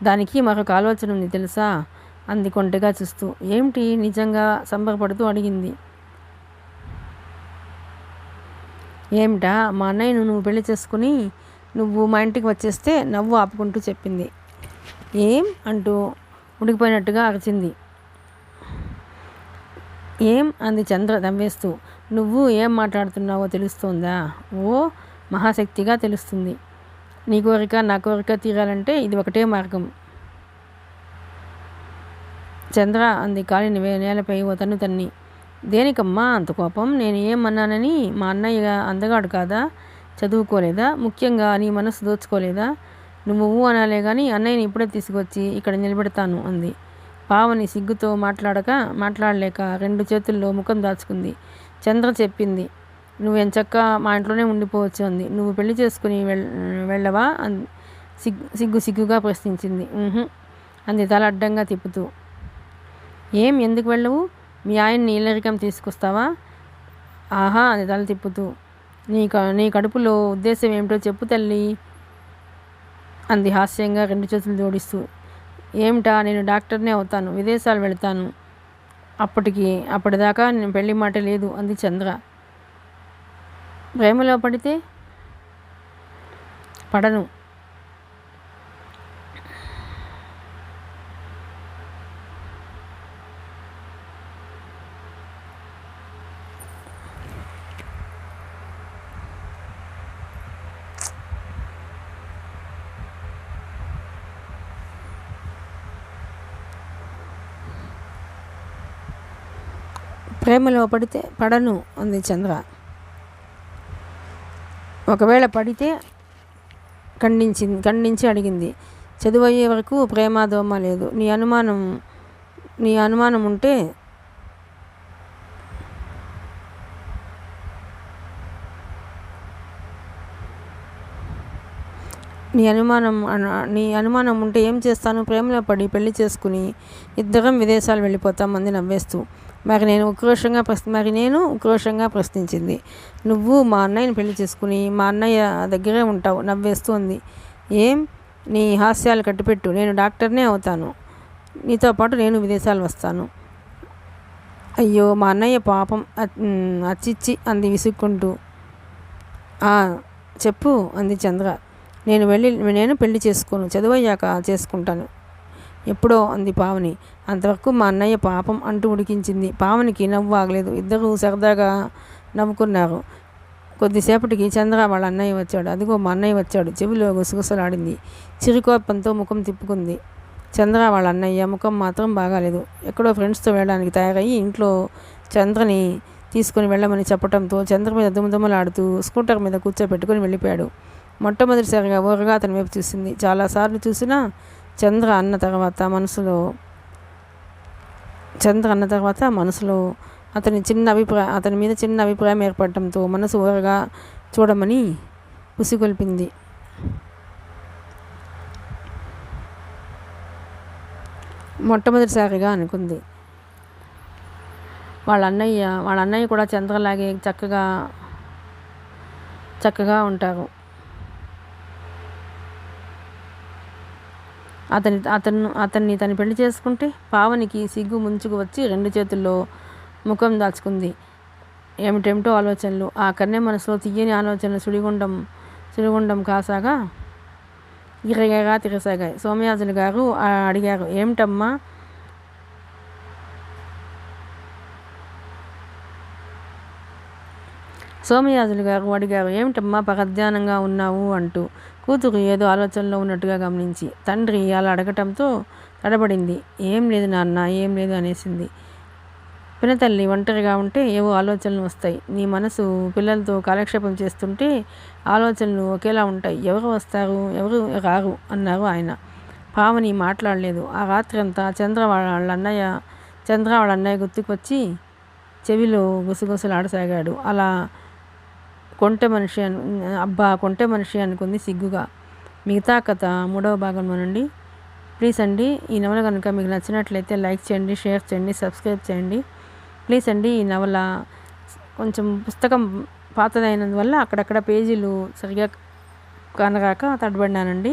దానికి మరొక ఆలోచన ఉంది తెలుసా అంది కొంటెగా చూస్తూ. ఏమిటి? నిజంగా సంబరపడుతూ అడిగింది. ఏమిటా? మా అన్నయ్యను నువ్వు పెళ్లి చేసుకుని నువ్వు మా ఇంటికి వచ్చేస్తే నవ్వు ఆపుకుంటూ చెప్పింది. ఏం అంటూ ఉడికిపోయినట్టుగా అరిచింది. ఏం అంది చంద్ర నవ్వేస్తూ. నువ్వు ఏం మాట్లాడుతున్నావో తెలుస్తోందా? ఓ మహాశక్తిగా తెలుస్తుంది. నీ కోరిక నా కోరిక తీరాలంటే ఇది ఒకటే మార్గం. చంద్ర అంది కాలిని నేలపై ఓ తన్ని. దేనికమ్మా అంత కోపం? నేను ఏమన్నానని? మా అన్నయ్య అందగాడు కాదా? చదువుకోలేదా? ముఖ్యంగా నీ మనసు దోచుకోలేదా? నువ్వు అనాలే కానీ అన్నయ్యని ఇప్పుడే తీసుకొచ్చి ఇక్కడ నిలబెడతాను అంది. పావని సిగ్గుతో మాట్లాడలేక 2 చేతుల్లో ముఖం దాచుకుంది. చంద్ర చెప్పింది, నువ్వెంచక్క మా ఇంట్లోనే ఉండిపోవచ్చు అంది. నువ్వు పెళ్లి చేసుకుని వెళ్ళవా? సిగ్గుగా ప్రశ్నించింది. అంది తల అడ్డంగా తిప్పుతూ. ఎందుకు వెళ్ళవు? మీ ఆయన్ని ఇల్లరికం తీసుకొస్తావా? ఆహా అంది తల తిప్పుతూ. నీ కడుపులో ఉద్దేశం ఏమిటో చెప్పు తల్లి అంది హాస్యంగా 2 చేతులు జోడిస్తూ. ఏమిటా? నేను డాక్టర్నే అవుతాను, విదేశాలు వెళతాను. అప్పటిదాకా నేను పెళ్లి మాట లేదు అంది చంద్ర. ప్రేమలో పడితే? పడను. ప్రేమలో పడితే పడను అంది చంద్ర. ఒకవేళ పడితే ఖండించి అడిగింది. చదువయ్యే వరకు ప్రేమ దోమ లేదు. నీ అనుమానం ఉంటే నీ అనుమానం ఉంటే ఏం చేస్తాను? ప్రేమలో పడి పెళ్లి చేసుకుని ఇద్దరం విదేశాలు వెళ్ళిపోతాం అంది నవ్వేస్తూ. మరి నేను ఉక్రోషంగా ప్రశ్నించింది. నువ్వు మా అన్నయ్యని పెళ్లి చేసుకుని మా అన్నయ్య దగ్గరే ఉంటావు నవ్వేస్తూ అంది. ఏం నీ హాస్యాలు కట్టిపెట్టు, నేను డాక్టర్నే అవుతాను, నీతో పాటు నేను విదేశాలు వస్తాను. అయ్యో మా అన్నయ్య పాపం అచ్చిచ్చి అంది విసుక్కుంటూ. చెప్పు అంది చంద్ర. నేను పెళ్లి చేసుకోను, చదువయ్యాక చేసుకుంటాను ఎప్పుడో అంది పావని. అంతవరకు మా అన్నయ్య పాపం అంటూ ఉడికించింది. పావనికి నవ్వు ఆగలేదు. ఇద్దరూ సరదాగా నవ్వుకున్నారు. కొద్దిసేపటికి చంద్ర వాళ్ళ అన్నయ్య వచ్చాడు. అదిగో మా అన్నయ్య వచ్చాడు. చెవిలో గుసగుసలాడింది. చిరుకోపంతో ముఖం తిప్పుకుంది. చంద్ర వాళ్ళ అన్నయ్య ముఖం మాత్రం బాగాలేదు. ఎక్కడో ఫ్రెండ్స్తో వెళ్ళడానికి తయారయ్యి ఇంట్లో చంద్రని తీసుకుని వెళ్ళమని చెప్పడంతో చంద్ర మీద దుమదుమలాడుతూ స్కూటర్ మీద కూర్చోపెట్టుకుని వెళ్ళిపోయాడు. మొట్టమొదటిసారిగా ఊరగా అతని వైపు చూసింది. చాలాసార్లు చూసినా చంద్ర అన్న తర్వాత మనసులో అతని మీద చిన్న అభిప్రాయం ఏర్పడటంతో మనసు ఊరగా చూడమని పుసిగొల్పింది. మొట్టమొదటిసారిగా అనుకుంది. వాళ్ళ అన్నయ్య కూడా చంద్రలాగే చక్కగా ఉంటారు. అతన్ని తను పెళ్లి చేసుకుంటే పావనికి సిగ్గు ముంచుకు వచ్చి 2 చేతుల్లో ముఖం దాచుకుంది. ఏమిటేమిటో ఆలోచనలు. ఆ కన్నె మనసులో తీయని ఆలోచనలు సుడిగుండం కాసాగా గిరగిరగా తిరగసాగాయి. సోమయాజులు గారు అడిగారు, ఏమిటమ్మా? పరధ్యానంగా ఉన్నావు అంటూ. కూతురు ఏదో ఆలోచనలో ఉన్నట్టుగా గమనించి తండ్రి అలా అడగటంతో తడబడింది. ఏం లేదు నాన్న, ఏం లేదు అనేసింది. పినతల్లి ఒంటరిగా ఉంటే ఏవో ఆలోచనలు వస్తాయి. నీ మనసు పిల్లలతో కాలక్షేపం చేస్తుంటే ఆలోచనలు ఒకేలా ఉంటాయి. ఎవరు వస్తారు, ఎవరు రారు అన్నారు ఆయన. పావని మాట్లాడలేదు. ఆ రాత్రి అంతా చంద్ర వాళ్ళ అన్నయ్య గుర్తుకొచ్చి చెవిలో గుసగుసలాడసాగాడు. అలా కొంటె మనిషి అనుకుంది సిగ్గుగా. మిగతా కథ 3వ భాగంలోనండి. ప్లీజ్ అండి, ఈ నవల కనుక మీకు నచ్చినట్లయితే లైక్ చేయండి, షేర్ చేయండి, సబ్స్క్రైబ్ చేయండి. ప్లీజ్ అండి. ఈ నవల కొంచెం పుస్తకం పాతదైనందువల్ల అక్కడక్కడ పేజీలు సరిగా కనరాక తడబడినానండి.